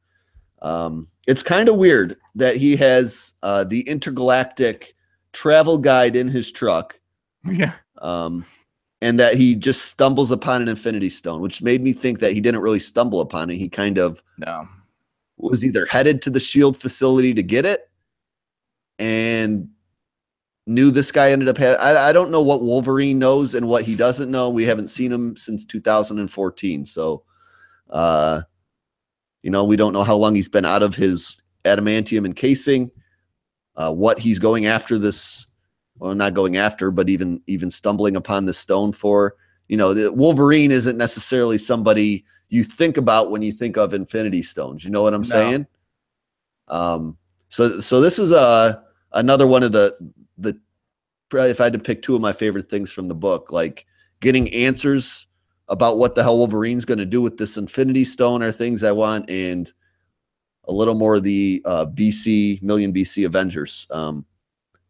It's kind of weird that he has the intergalactic travel guide in his truck. Yeah. And that he just stumbles upon an Infinity Stone, which made me think that he didn't really stumble upon it. He kind of was either headed to the SHIELD facility to get it and knew this guy ended up having. I don't know what Wolverine knows and what he doesn't know. We haven't seen him since 2014. So, we don't know how long he's been out of his adamantium encasing, what he's going after this. Well, not going after, but even stumbling upon this stone for. Wolverine isn't necessarily somebody you think about when you think of Infinity Stones. You know what I'm saying? So this is another one of the if I had to pick two of my favorite things from the book, like getting answers about what the hell Wolverine's going to do with this Infinity Stone are things I want, and a little more of the BC million BC Avengers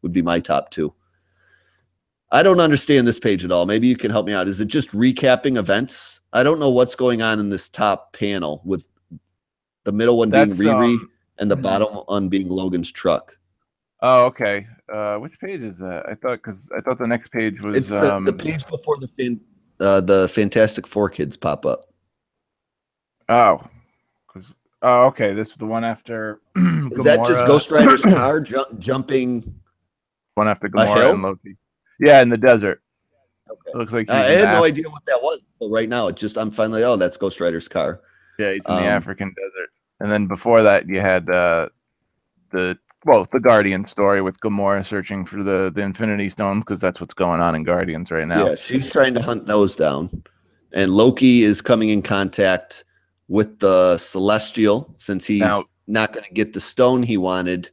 would be my top two. I don't understand this page at all. Maybe you can help me out. Is it just recapping events? I don't know what's going on in this top panel with the middle one being Riri and the bottom one being Logan's truck. Oh, okay. Which page is that? I thought the next page was it's the page before the Fantastic Four kids pop up. Oh, okay. This is the one after. Is that just Ghost Rider's car jumping? One after Gamora and Loki. Yeah, in the desert. Okay. It looks like I had no idea what that was. But right now, I'm finally. Oh, that's Ghost Rider's car. Yeah, he's in the African desert. And then before that, you had the Guardian story with Gamora searching for the Infinity Stones, because that's what's going on in Guardians right now. Yeah, she's trying to hunt those down, and Loki is coming in contact with the Celestial, since he's not going to get the stone he wanted,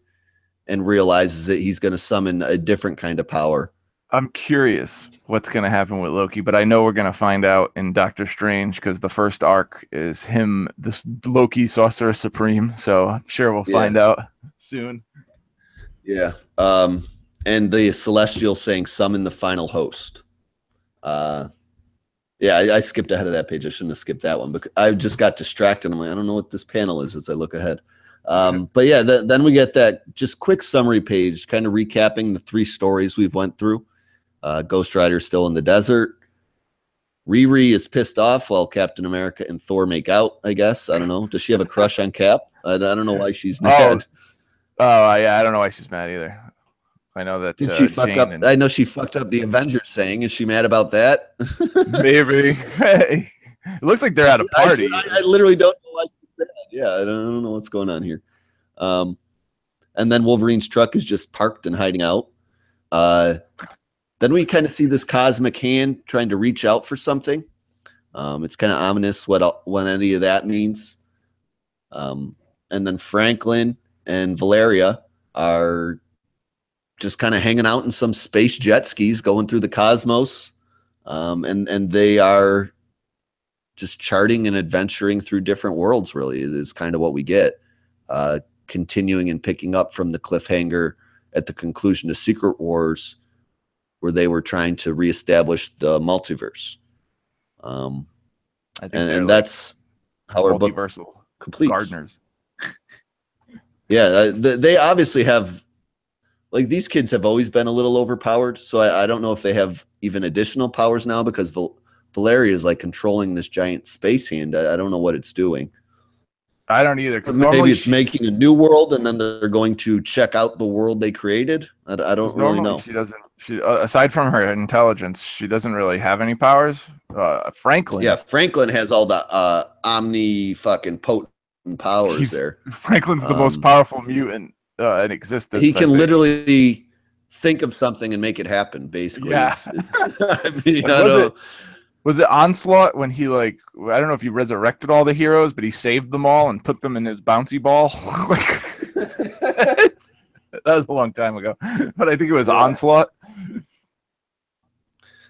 and realizes that he's going to summon a different kind of power. I'm curious what's going to happen with Loki, but I know we're going to find out in Doctor Strange, because the first arc is him, this Loki Sorcerer Supreme. So I'm sure we'll find out soon. Yeah. And the Celestial saying summon the final host. Yeah, I skipped ahead of that page. I shouldn't have skipped that one, but I just got distracted. I'm like, I don't know what this panel is as I look ahead. But yeah, then we get that just quick summary page, kind of recapping the 3 stories we've went through. Ghost Rider still in the desert. Riri is pissed off while Captain America and Thor make out, I guess. I don't know. Does she have a crush on Cap? I don't know why she's mad. Oh, yeah, I don't know why she's mad either. I know that. Did she fuck up? I know she fucked up the Avengers saying. Is she mad about that? Maybe. Hey, it looks like they're at a party. I literally don't know why she's mad. Yeah, I don't know what's going on here. And then Wolverine's truck is just parked and hiding out. Then we kind of see this cosmic hand trying to reach out for something. It's kind of ominous what any of that means. And then Franklin and Valeria are just kind of hanging out in some space jet skis going through the cosmos. And they are just charting and adventuring through different worlds, really, is kind of what we get. Continuing and picking up from the cliffhanger at the conclusion of Secret Wars, where they were trying to reestablish the multiverse. And that's how our book completes. Gardeners. Yeah, they obviously have, like, these kids have always been a little overpowered, so I don't know if they have even additional powers now, because Valeria is like controlling this giant space hand. I don't know what it's doing. I don't either. Maybe it's making a new world, and then they're going to check out the world they created. I don't really know. She doesn't. She aside from her intelligence, she doesn't really have any powers. Franklin. Yeah, Franklin has all the omni fucking potent powers there. Franklin's the most powerful mutant in existence. He can literally think of something and make it happen. Basically. Yeah. I mean, Was it Onslaught when he, like, I don't know if he resurrected all the heroes, but he saved them all and put them in his bouncy ball? That was a long time ago, but I think it was Onslaught.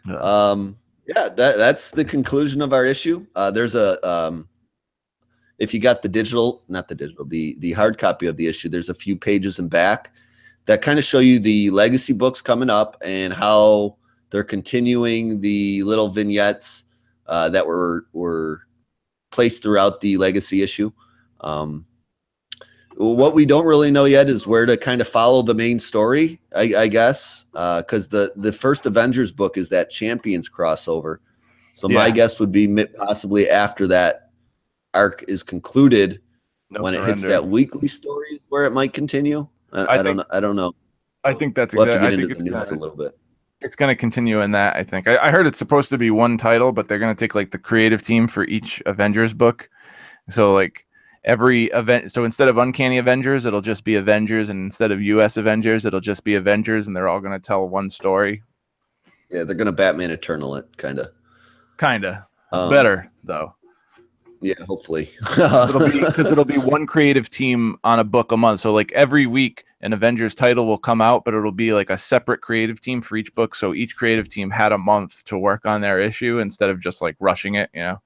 Yeah, that's the conclusion of our issue. There's a if you got the hard copy of the issue, there's a few pages in back that kind of show you the legacy books coming up and how they're continuing the little vignettes that were placed throughout the legacy issue. What we don't really know yet is where to kind of follow the main story, I guess, because the first Avengers book is that Champions crossover. So my guess would be possibly after that arc is concluded, when it hits that weekly story, where it might continue. I don't know. I think that's we'll have to get into the news a little bit. It's going to continue in that, I think. I heard it's supposed to be one title, but they're going to take, like, the creative team for each Avengers book. So, like, every event, so instead of Uncanny Avengers, it'll just be Avengers, and instead of US Avengers, it'll just be Avengers, and they're all going to tell one story. Yeah, they're going to Batman Eternal it, kind of. Better, though. Yeah, hopefully. Because it'll be one creative team on a book a month. So, like, every week an Avengers title will come out, but it'll be like a separate creative team for each book. So each creative team had a month to work on their issue instead of just, like, rushing it, you know?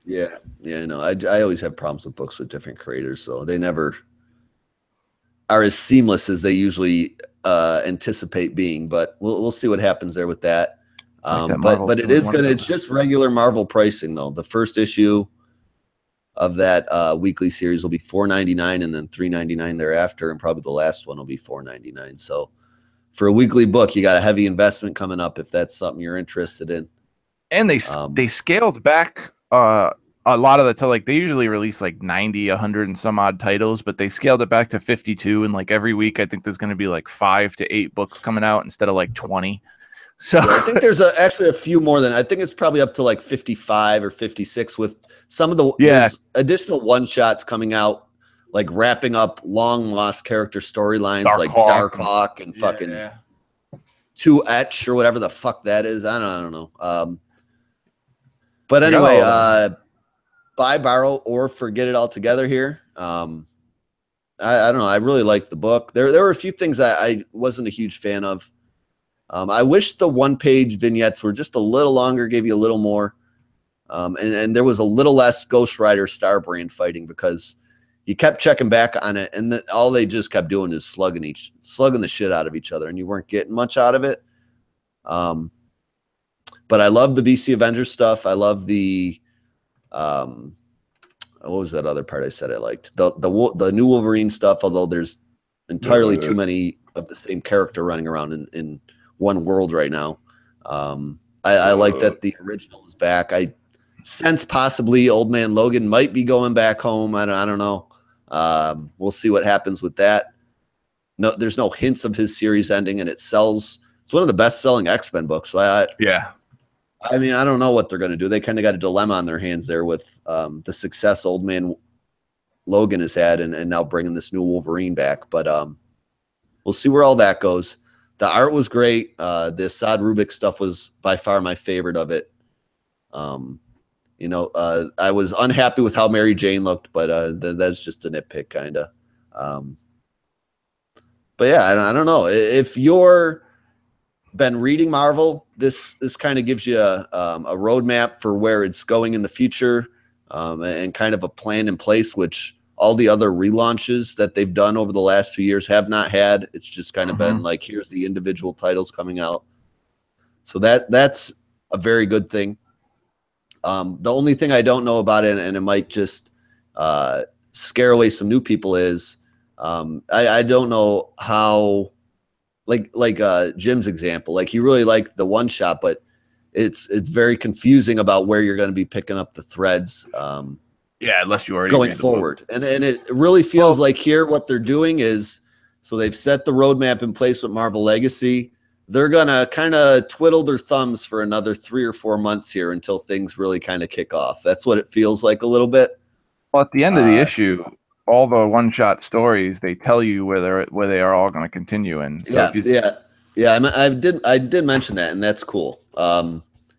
Yeah, yeah, no, I always have problems with books with different creators, so they never are as seamless as they usually anticipate being. But we'll see what happens there with that. Like that But Marvel it is gonna, 2-in-1 it's just regular Marvel pricing though. The first issue of that weekly series will be $4.99, and then $3.99 thereafter, and probably the last one will be $4.99. So for a weekly book, you got a heavy investment coming up if that's something you're interested in. And they scaled back a lot of the like they usually release like 90, 100 and some odd titles, but they scaled it back to 52, and like every week I think there's going to be like 5 to 8 books coming out instead of like 20. So yeah, I think there's actually a few more than, I think it's probably up to like 55 or 56 with some of the there's additional one shots coming out, like wrapping up long lost character storylines like Darkhawk and fucking 2Etch or whatever the fuck that is. I don't know. But anyway, buy, borrow, or forget it altogether here. I don't know. I really liked the book. There were a few things I wasn't a huge fan of. I wish the one-page vignettes were just a little longer, gave you a little more. And there was a little less Ghost Rider Starbrand fighting, because you kept checking back on it, and all they just kept doing is slugging the shit out of each other, and you weren't getting much out of it. But I love the BC Avengers stuff. I love the what was that other part I said I liked? The new Wolverine stuff, although there's entirely too many of the same character running around in one world right now. I like that the original is back. I sense possibly Old Man Logan might be going back home. I don't know. We'll see what happens with that. No, there's no hints of his series ending, and it sells. It's one of the best-selling X-Men books. So I mean, I don't know what they're going to do. They kind of got a dilemma on their hands there with the success Old Man Logan has had, and now bringing this new Wolverine back. But we'll see where all that goes. The art was great. The Assad Rubik stuff was by far my favorite of it. You know, I was unhappy with how Mary Jane looked, but that's just a nitpick, kind of. But yeah, I don't know. If you're been reading Marvel, this kind of gives you a roadmap for where it's going in the future, and kind of a plan in place, which all the other relaunches that they've done over the last few years have not had. It's just kind of been like, here's the individual titles coming out. So that's a very good thing. The only thing I don't know about it, and it might just scare away some new people, is I don't know how, like Jim's example, like he really liked the one shot, but it's very confusing about where you're going to be picking up the threads. Unless you already going forward, and it really feels like here what they're doing is, so they've set the roadmap in place with Marvel Legacy. They're gonna kind of twiddle their thumbs for another 3 or 4 months here until things really kind of kick off. That's what it feels like a little bit. Well, at the end of the issue, all the one-shot stories, they tell you where they are all going to continue in. So I did mention that, and that's cool.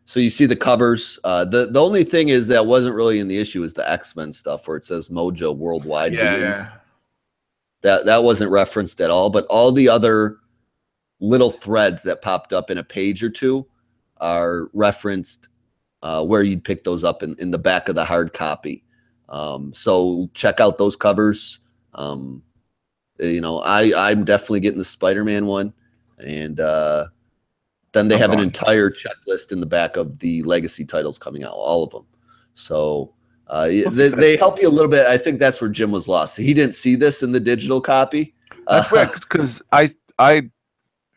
So you see the covers. The only thing is that wasn't really in the issue is the X-Men stuff where it says Mojo Worldwide begins. That wasn't referenced at all, but all the other little threads that popped up in a page or two are referenced where you'd pick those up in the back of the hard copy. So check out those covers. You know, I'm definitely getting the Spider-Man one, and then they have an entire checklist in the back of the Legacy titles coming out, all of them. So they help you a little bit. I think that's where Jim was lost. He didn't see this in the digital copy. That's weird, because I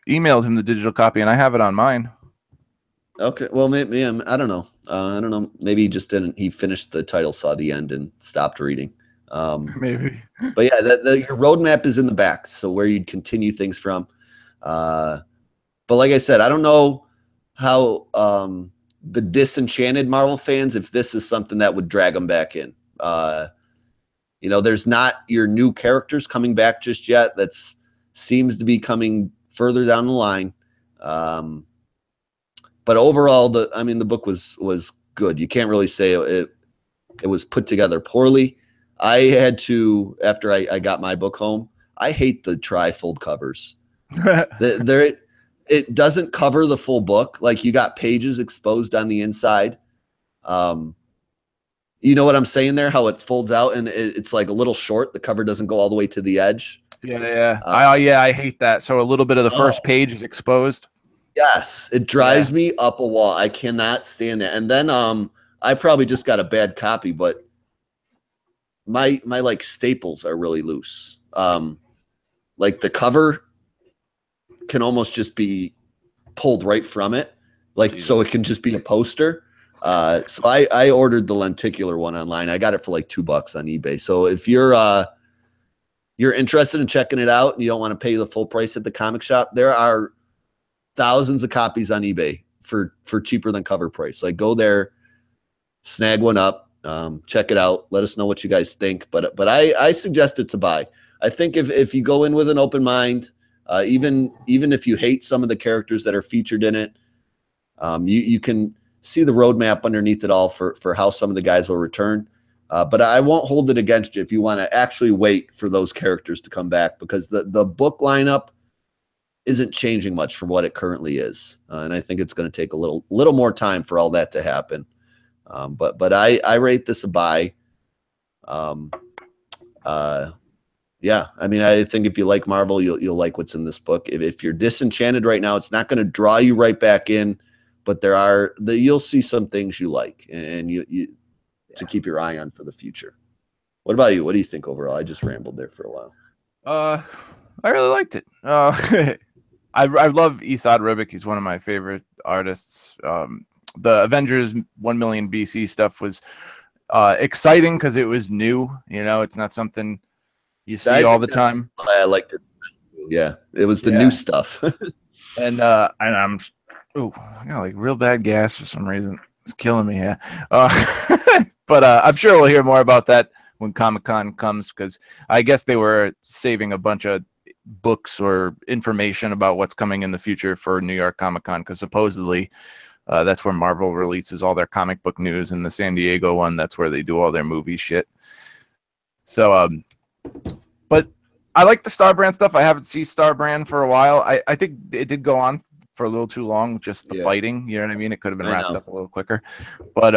emailed him the digital copy, and I have it on mine. Okay, well, maybe I don't know. I don't know. Maybe he just didn't. He finished the title, saw the end, and stopped reading. Maybe. But yeah, your roadmap is in the back, so where you'd continue things from. But like I said, I don't know how the disenchanted Marvel fans, if this is something that would drag them back in. You know, there's not your new characters coming back just yet. That's seems to be coming further down the line. But overall, the book was good. You can't really say it was put together poorly. I had to, after I got my book home, I hate the trifold covers. It doesn't cover the full book. Like, you got pages exposed on the inside. You know what I'm saying there? How it folds out and it's like a little short. The cover doesn't go all the way to the edge. Yeah. I hate that. So a little bit of the first page is exposed. Yes, it drives me up a wall. I cannot stand that. And then I probably just got a bad copy, but my like staples are really loose. Like the cover can almost just be pulled right from it, like so it can just be a poster. So I ordered the lenticular one online. I got it for like $2 on eBay. So if you're interested in checking it out and you don't want to pay the full price at the comic shop, there are thousands of copies on eBay for cheaper than cover price. Like go there, snag one up, check it out. Let us know what you guys think. But I suggest it to buy. I think if you go in with an open mind, even if you hate some of the characters that are featured in it, you can see the roadmap underneath it all for how some of the guys will return. But I won't hold it against you if you want to actually wait for those characters to come back, because the book lineup isn't changing much from what it currently is. And I think it's going to take a little more time for all that to happen. But I rate this a buy. Yeah, I mean, I think if you like Marvel, you'll like what's in this book. If you're disenchanted right now, it's not going to draw you right back in, but you'll see some things you like, and you to keep your eye on for the future. What about you? What do you think overall? I just rambled there for a while. I really liked it. I love Esad Ribic. He's one of my favorite artists. The Avengers 1 million BC stuff was exciting because it was new. You know, it's not something you see all the time. I liked it. Yeah, it was the new stuff. And I got like real bad gas for some reason. It's killing me. Yeah. But I'm sure we'll hear more about that when Comic-Con comes, because I guess they were saving a bunch of books or information about what's coming in the future for New York Comic-Con, because supposedly that's where Marvel releases all their comic book news, and the San Diego one, that's where they do all their movie shit. So, but I like the Star Brand stuff. I haven't seen Star Brand for a while. I think it did go on for a little too long, just the fighting. You know what I mean? It could have been wrapped up a little quicker. But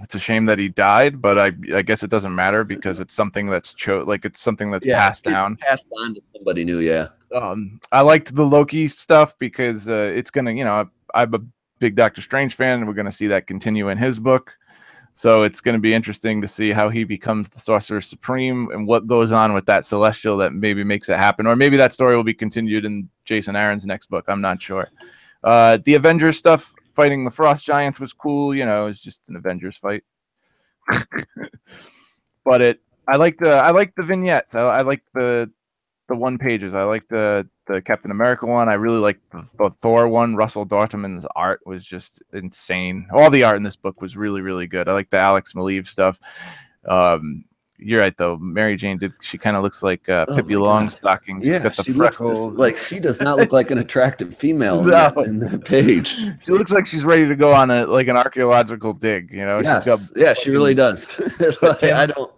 it's a shame that he died, but I guess it doesn't matter because it's something that's it's something that's passed down. Passed on to somebody new, I liked the Loki stuff because it's gonna, I'm a big Doctor Strange fan, and we're gonna see that continue in his book. So it's going to be interesting to see how he becomes the Sorcerer Supreme and what goes on with that Celestial that maybe makes it happen. Or maybe that story will be continued in Jason Aaron's next book. I'm not sure. The Avengers stuff, fighting the Frost Giants, was cool. You know, it's just an Avengers fight. But I like the vignettes. I like the one pages. I like the Captain America one. I really like the Thor one. Russell Dortmund's art was just insane. All the art in this book was really, really good. I like the Alex Maleev stuff. You're right though. Mary Jane she kind of looks like Pippi Longstocking. Yeah, got the she freckles. Like she does not look like an attractive female in that page. She looks like she's ready to go on an archaeological dig. You know? Yes. She really does. I don't.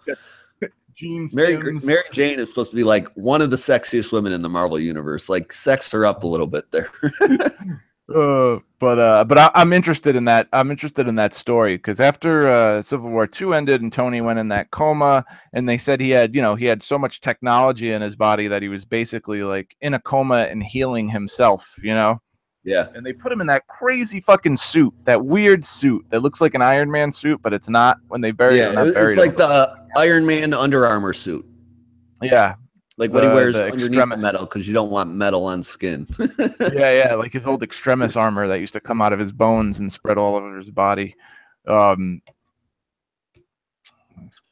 Mary Jane is supposed to be like one of the sexiest women in the Marvel universe. Like, sex her up a little bit there. But I'm interested in that. I'm interested in that story because after Civil War II ended and Tony went in that coma, and they said he had so much technology in his body that he was basically like in a coma and healing himself. You know. Yeah. And they put him in that crazy fucking suit, that weird suit that looks like an Iron Man suit, but it's not when they bury him. It's like the Iron Man Under Armour suit. Yeah. Like what he wears underneath the metal because you don't want metal on skin. Yeah. Like his old Extremis armor that used to come out of his bones and spread all over his body.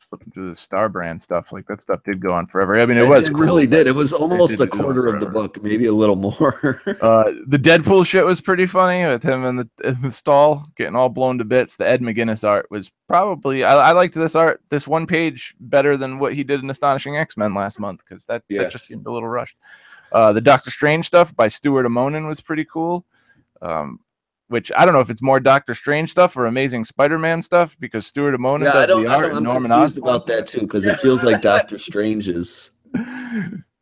Flipping through the Star Brand stuff, like that stuff did go on forever. I mean, it really did. It was almost a quarter of the book, maybe a little more. The Deadpool shit was pretty funny with him in the stall getting all blown to bits. The Ed McGuinness art was probably I liked this one page better than what he did in Astonishing X-Men last month because that just seemed a little rushed. The Doctor Strange stuff by Stuart Immonen was pretty cool. Which I don't know if it's more Doctor Strange stuff or Amazing Spider-Man stuff because Stuart Immonen does the art and Norman Osborn. I'm confused about that too because it feels like Doctor Strange is.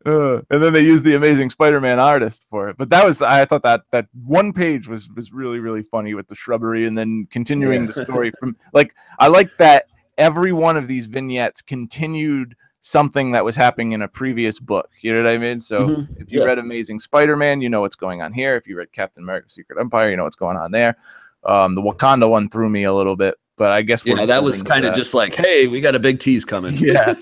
And then they used the Amazing Spider-Man artist for it. But I thought that one page was really, really funny with the shrubbery, and then continuing the story from, like, I like that every one of these vignettes continued something that was happening in a previous book. You know what I mean? So if you read Amazing Spider-Man, you know what's going on here. If you read Captain America: Secret Empire, you know what's going on there. The Wakanda one threw me a little bit, but I guess that was kind of just like, hey, we got a big tease coming. Yeah.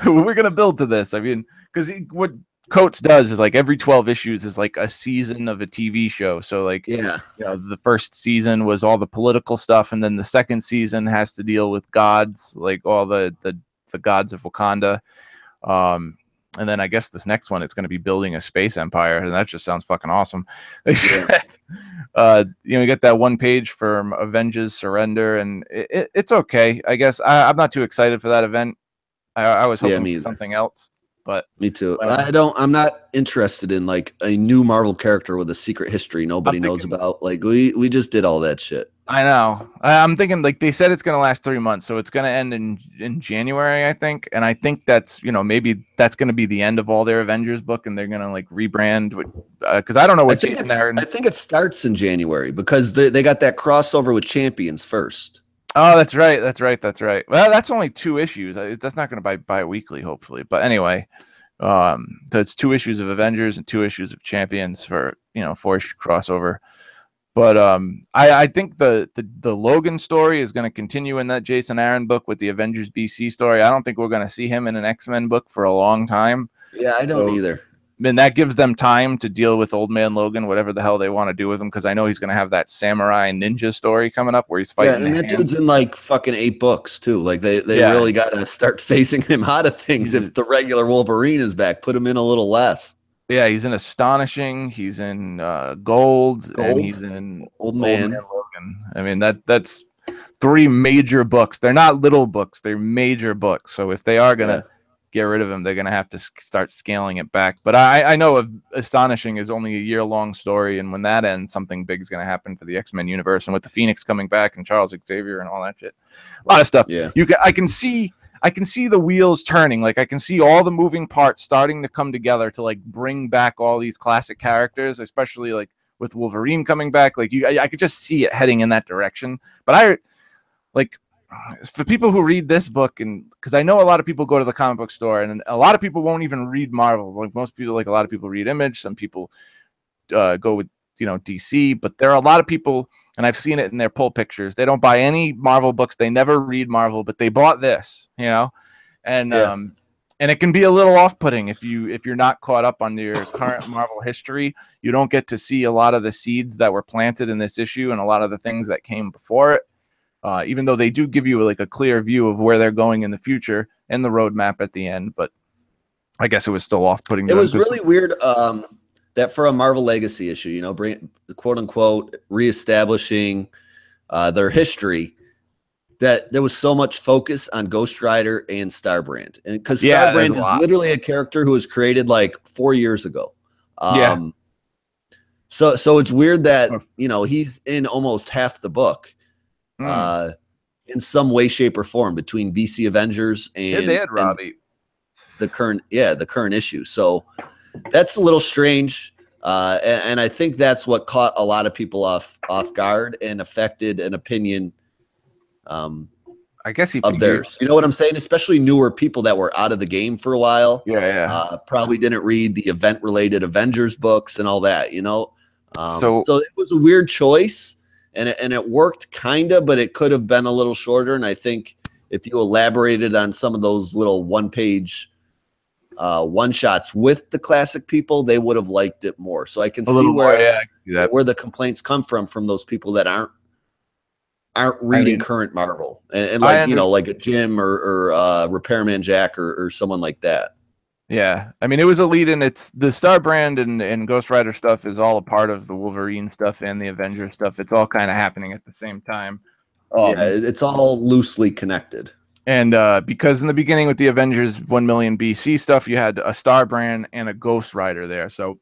We're gonna build to this. I mean, because what Coates does is, like, every 12 issues is like a season of a TV show. So, like, you know, the first season was all the political stuff, and then the second season has to deal with gods, like all the gods of Wakanda. And then I guess this next one, it's going to be building a space empire, and that just sounds fucking awesome. You know, we get that one page from Avengers Surrender, and it's okay, I guess. I'm not too excited for that event. I was hoping for something else, but me too. I'm not interested in like a new Marvel character with a secret history nobody knows about. Like we just did all that shit. I know. I'm thinking, like, they said it's going to last 3 months, so it's going to end in January, I think. And I think that's, you know, maybe that's going to be the end of all their Avengers book, and they're going to, like, rebrand. Because I don't know what Jason Aaron. I think it starts in January because they got that crossover with Champions first. Oh, that's right. Well, that's only 2 issues. That's not going to be bi-weekly, hopefully. But anyway, so it's 2 issues of Avengers and 2 issues of Champions for, you know, 4-issue crossover. But I think the Logan story is going to continue in that Jason Aaron book with the Avengers BC story. I don't think we're going to see him in an X-Men book for a long time. Yeah, I don't either. And that gives them time to deal with Old Man Logan, whatever the hell they want to do with him, because I know he's going to have that samurai ninja story coming up where he's fighting. Yeah, and that dude's in like fucking 8 books too. Like they really got to start phasing him out of things if the regular Wolverine is back. Put him in a little less. Yeah, he's in Astonishing, he's in Gold, and he's in Old Man Logan. I mean, that's 3 major books. They're not little books, they're major books. So if they are going to get rid of him, they're going to have to start scaling it back. But I know Astonishing is only a year-long story, and when that ends, something big is going to happen for the X-Men universe. And with the Phoenix coming back and Charles Xavier and all that shit, a lot of stuff. Yeah. I can see the wheels turning. Like, I can see all the moving parts starting to come together to, like, bring back all these classic characters, especially, like, with Wolverine coming back. Like, I could just see it heading in that direction. But for people who read this book, and because I know a lot of people go to the comic book store, and a lot of people won't even read Marvel. Like, most people, like, a lot of people read Image. Some people go with, you know, DC. But there are a lot of people, and I've seen it in their pull pictures, they don't buy any Marvel books. They never read Marvel, but they bought this, you know, and it can be a little off-putting if you're not caught up on your current Marvel history. You don't get to see a lot of the seeds that were planted in this issue and a lot of the things that came before it. Even though they do give you, like, a clear view of where they're going in the future and the roadmap at the end, but I guess it was still off-putting. It was really weird. That for a Marvel Legacy issue, you know, bring quote unquote reestablishing their history, that there was so much focus on Ghost Rider and Starbrand, and because Starbrand is literally a character who was created like 4 years ago. So it's weird that, you know, he's in almost half the book, in some way, shape, or form between BC Avengers and the current issue. So that's a little strange, and I think that's what caught a lot of people off guard and affected an opinion, I guess, of theirs. You know what I'm saying? Especially newer people that were out of the game for a while. Probably didn't read the event-related Avengers books and all that. You know, so it was a weird choice, and it worked kinda, but it could have been a little shorter. And I think if you elaborated on some of those little one-page one-shots with the classic people, they would have liked it more. So I can see where the complaints come from those people that aren't reading current Marvel, and like, you know, like a Jim or Repairman Jack or someone like that. Yeah, I mean, it was a lead in. It's the Starbrand and Ghost Rider stuff is all a part of the Wolverine stuff and the Avengers stuff. It's all kind of happening at the same time. It's all loosely connected. And because in the beginning with the Avengers 1 million BC stuff, you had a Starbrand and a Ghost Rider there. So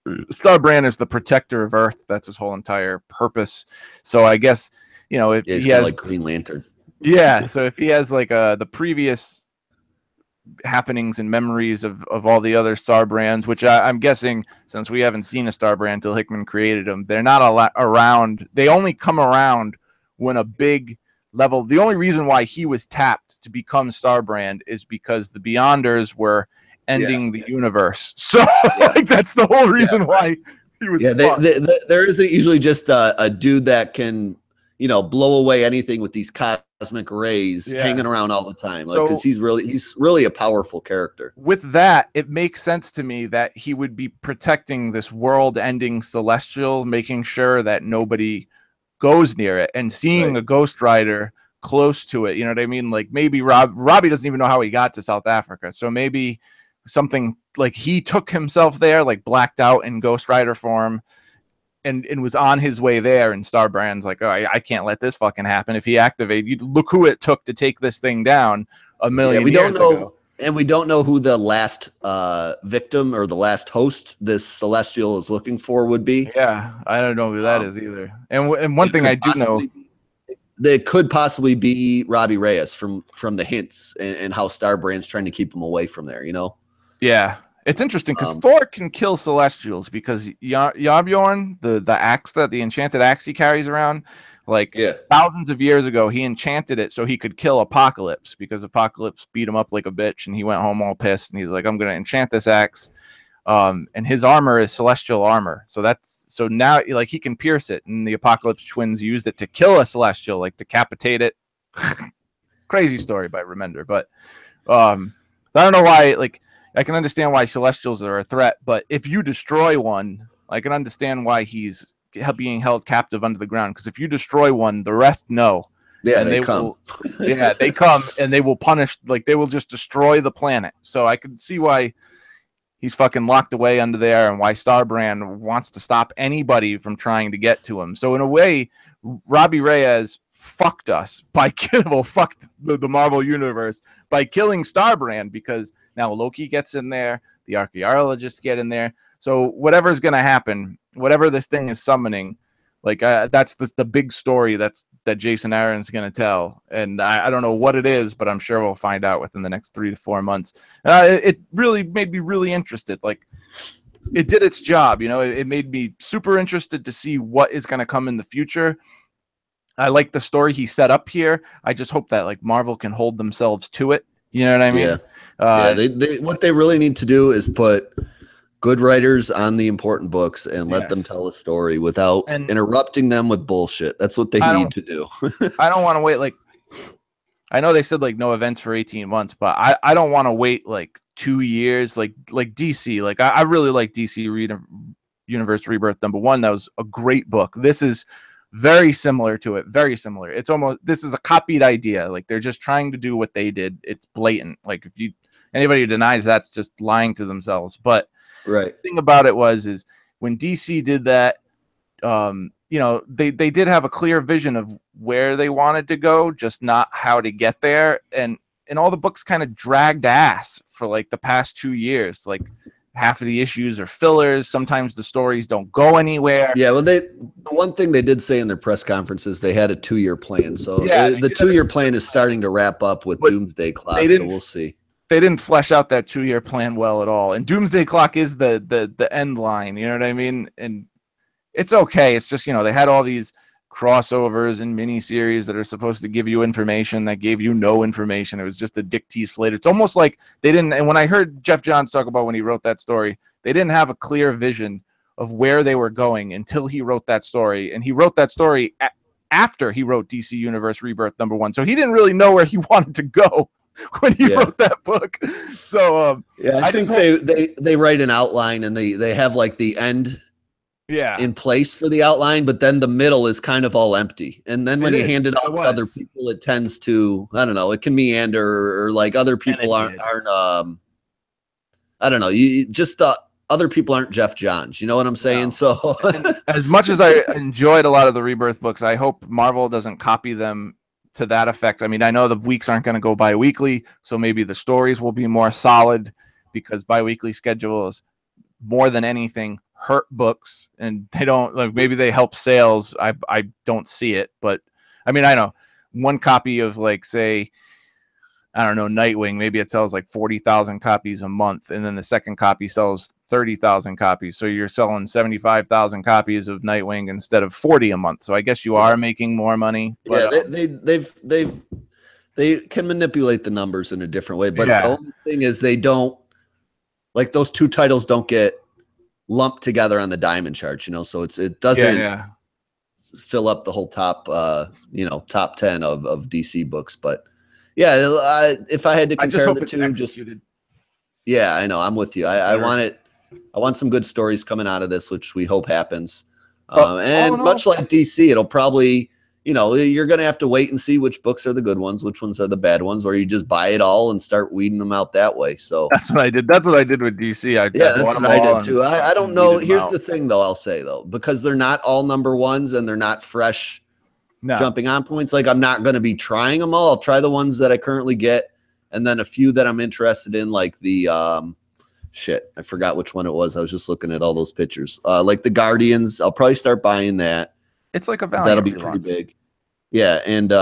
Starbrand is the protector of Earth. That's his whole entire purpose. So I guess, you know, if he has like Green Lantern. Yeah, so if he has like the previous happenings and memories of all the other Star brands, which I'm guessing, since we haven't seen a Star brand till Hickman created them, they're not a lot around. They only come around when a big level. The only reason why he was tapped to become Star brand is because the Beyonders were ending the universe. So like that's the whole reason why he was. Yeah, there isn't usually just a dude that can, you know, blow away anything with these cosmic rays hanging around all the time. Like, because he's really a powerful character. With that, it makes sense to me that he would be protecting this world-ending celestial, making sure that nobody goes near it, and seeing a Ghost Rider close to it. You know what I mean? Like maybe Robbie doesn't even know how he got to South Africa, so maybe something like he took himself there, like blacked out in Ghost Rider form, and was on his way there, and Star Brand's like, oh, I can't let this fucking happen. If he activated, you look who it took to take this thing down a million we years don't know ago. And we don't know who the last victim or the last host this celestial is looking for would be. Yeah, I don't know who that is either. And one thing I do know, that could possibly be Robbie Reyes from the hints and how Star Brand's trying to keep him away from there, you know? Yeah. It's interesting because Thor can kill Celestials because Yarbjorn, the axe, the enchanted axe he carries around, like thousands of years ago, he enchanted it so he could kill Apocalypse, because Apocalypse beat him up like a bitch and he went home all pissed, and he's like, I'm going to enchant this axe. And his armor is celestial armor. So now like he can pierce it, and the Apocalypse twins used it to kill a celestial, like decapitate it. Crazy story by Remender, but I don't know why, like, I can understand why Celestials are a threat, but if you destroy one, I can understand why he's being held captive under the ground, because if you destroy one, the rest know. Yeah, and they come. They come and they will punish, like they will just destroy the planet. So I can see why he's fucking locked away under there, and why Starbrand wants to stop anybody from trying to get to him. So in a way, Robbie Reyes fucked us by fucked the Marvel universe by killing Starbrand, because now Loki gets in there, the archaeologists get in there. So whatever's going to happen, whatever this thing is summoning, like that's the big story that Jason Aaron's going to tell. And I don't know what it is, but I'm sure we'll find out within the next 3 to 4 months. It really made me really interested. Like, it did its job, you know. It made me super interested to see what is going to come in the future. I like the story he set up here. I just hope that like Marvel can hold themselves to it. You know what I mean? They what they really need to do is put good writers on the important books and let them tell a story without interrupting them with bullshit. That's what they need to do. I don't want to wait. Like, I know they said like no events for 18 months, but I don't want to wait like 2 years. Like DC. Like I really like DC Universe Rebirth #1. That was a great book. This is very similar to it. Very similar. It's almost, this is a copied idea. Like they're just trying to do what they did. It's blatant. Like if anybody who denies that's just lying to themselves. But the thing about it is when DC did that, you know, they did have a clear vision of where they wanted to go, just not how to get there. And all the books kind of dragged ass for like the past 2 years. Like half of the issues are fillers. Sometimes the stories don't go anywhere. Yeah, well, the one thing they did say in their press conferences, they had a 2-year plan. So the 2-year plan is starting to wrap up with Doomsday Clock. So we'll see. They didn't flesh out that 2-year plan well at all. And Doomsday Clock is the end line. You know what I mean? And it's okay. It's just, you know, they had all these crossovers and miniseries that are supposed to give you information that gave you no information. It was just a dick tease flavor. It's almost like they didn't. And when I heard Jeff Johns talk about when he wrote that story, they didn't have a clear vision of where they were going until he wrote that story. And he wrote that story after he wrote DC Universe Rebirth #1. So he didn't really know where he wanted to go when he wrote that book. So I think they write an outline, and they have like the end in place for the outline, but then the middle is kind of all empty. And then when you hand it off to other people, it tends to, I don't know, it can meander, or like other people aren't I don't know, other people aren't Jeff Johns, you know what I'm saying? No. So as much as I enjoyed a lot of the Rebirth books, I hope Marvel doesn't copy them to that effect. I mean, I know the weeks aren't going to go bi-weekly, so maybe the stories will be more solid, because bi-weekly schedules more than anything hurt books, and they don't, like, maybe they help sales. I don't see it, but I mean, I know one copy of, like, say, I don't know, Nightwing, maybe it sells like 40,000 copies a month, and then the second copy sells 30,000 copies. So you're selling 75,000 copies of Nightwing instead of 40 a month. So I guess you are making more money. But, they can manipulate the numbers in a different way. But yeah. the only thing is they don't, like, those two titles don't get lumped together on the diamond chart, you know, so it doesn't fill up the whole top top 10 of DC books. But yeah, if I had to compare the two, yeah, I know, I'm with you. I want some good stories coming out of this, which we hope happens. And much like DC, it'll probably, you know, you're going to have to wait and see which books are the good ones, which ones are the bad ones, or you just buy it all and start weeding them out that way. So that's what I did. That's what I did with DC. That's what I did too. I don't know. Here's the thing, though. I'll say, though, because they're not all number ones and they're not fresh jumping on points. Like, I'm not going to be trying them all. I'll try the ones that I currently get, and then a few that I'm interested in, like the I forgot which one it was. I was just looking at all those pictures. Like the Guardians, I'll probably start buying that. It's like a Valiant that'll be pretty big. Yeah, and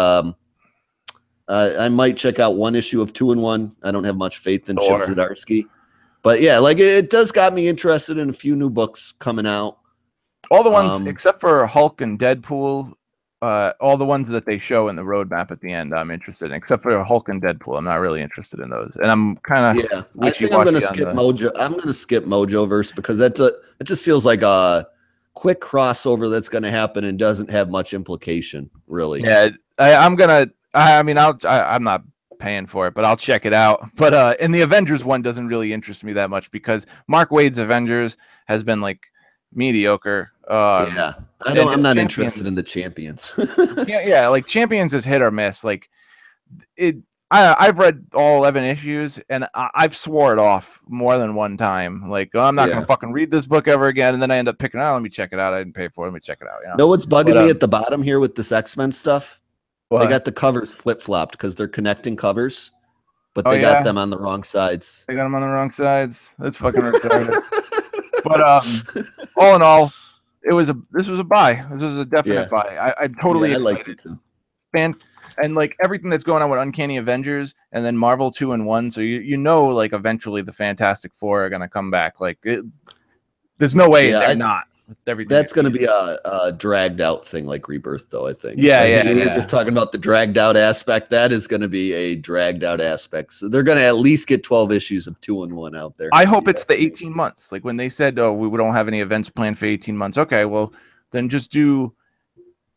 I might check out one issue of 2-in-1. I don't have much faith in Chip Zdarsky, but yeah, like it does got me interested in a few new books coming out. All the ones except for Hulk and Deadpool, all the ones that they show in the roadmap at the end, I'm interested in. Except for Hulk and Deadpool, I'm not really interested in those. And I'm kind of I think I'm going to skip Mojo. I'm going to skip Mojoverse because it just feels like a quick crossover that's going to happen and doesn't have much implication, really. Yeah, I'm not paying for it, but I'll check it out. But and the Avengers one doesn't really interest me that much because Mark Waid's Avengers has been like mediocre. I'm not interested in the Champions. Like Champions is hit or miss. Like I've read all 11 issues and I've swore it off more than one time. Like, I'm not gonna fucking read this book ever again, and then I end up picking it out. Let me check it out. I didn't pay for it. Let me check it out. You know what's bugging me at the bottom here with this X-Men stuff? They got the covers flip-flopped because they're connecting covers, but they got them on the wrong sides. They got them on the wrong sides. That's fucking retarded. But all in all, this was a buy. This was a definite buy. I'm totally excited. I liked it too. And like everything that's going on with Uncanny Avengers and then Marvel 2-in-1, so you know, like eventually the Fantastic Four are gonna come back. Like there's no way they're not. Everything that's going to be a dragged out thing like Rebirth, though, I think. You're just talking about the dragged out aspect. That is going to be a dragged out aspect. So they're going to at least get 12 issues of 2-in-1 out there. I hope it's the 18 months. Like when they said, "Oh, we don't have any events planned for 18 months." Okay, well then just do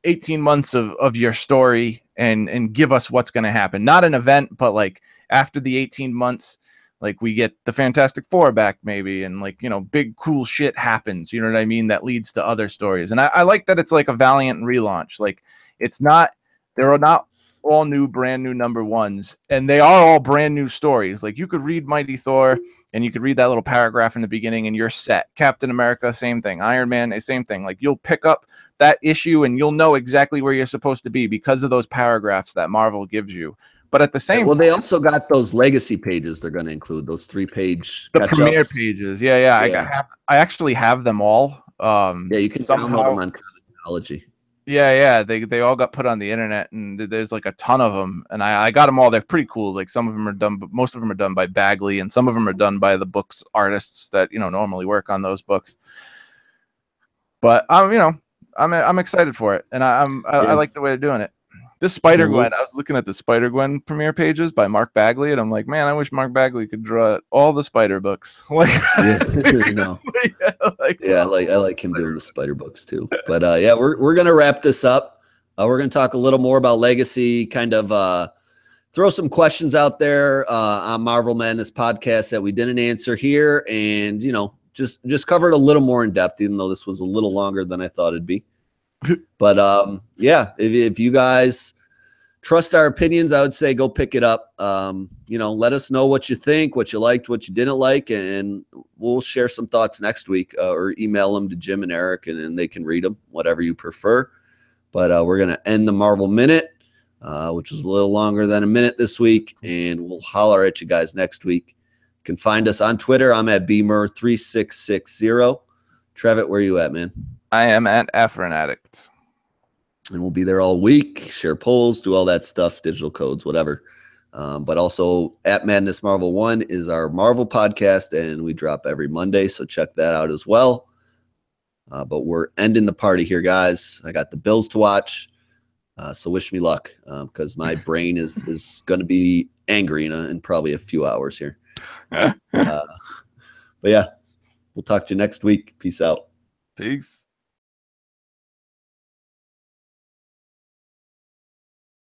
18 months of your story and give us what's going to happen. Not an event, but like after the 18 months. Like we get the Fantastic Four back maybe, and like, you know, big cool shit happens, you know what I mean? That leads to other stories. And I like that it's like a Valiant relaunch. Like there are not all brand new number ones, and they are all brand new stories. Like you could read Mighty Thor and you could read that little paragraph in the beginning and you're set. Captain America, same thing. Iron Man, same thing. Like you'll pick up that issue and you'll know exactly where you're supposed to be because of those paragraphs that Marvel gives you. But at the same time, they also got those legacy pages they're going to include, those 3-page premiere pages. I actually have them all. You can download them on Comixology. They all got put on the internet, and there's like a ton of them, and I got them all. They're pretty cool. Like some of them are done, but most of them are done by Bagley, and some of them are done by the books artists that, you know, normally work on those books. But I'm excited for it, and I like the way they're doing it. This Spider-Gwen, I was looking at the Spider-Gwen premiere pages by Mark Bagley, and I'm like, man, I wish Mark Bagley could draw all the Spider books. Like, I like him doing the Spider books too. But we're gonna wrap this up. We're gonna talk a little more about Legacy, kind of throw some questions out there on Marvel Madness podcast that we didn't answer here, and just cover it a little more in depth, even though this was a little longer than I thought it'd be. But if you guys trust our opinions, I would say go pick it up. Let us know what you think, what you liked, what you didn't like, and we'll share some thoughts next week, or email them to Jim and Eric, and they can read them, whatever you prefer. But we're going to end the Marvel Minute, which is a little longer than a minute this week, and we'll holler at you guys next week. You can find us on Twitter. I'm at Beamer3660. Trevitt, where are you at, man? I am at Afrin Addict. And we'll be there all week, share polls, do all that stuff, digital codes, whatever. But also at Madness Marvel 1 is our Marvel podcast, and we drop every Monday, so check that out as well. But we're ending the party here, guys. I got the Bills to watch, so wish me luck, because my brain is going to be angry in probably a few hours here. But yeah, we'll talk to you next week. Peace out. Peace.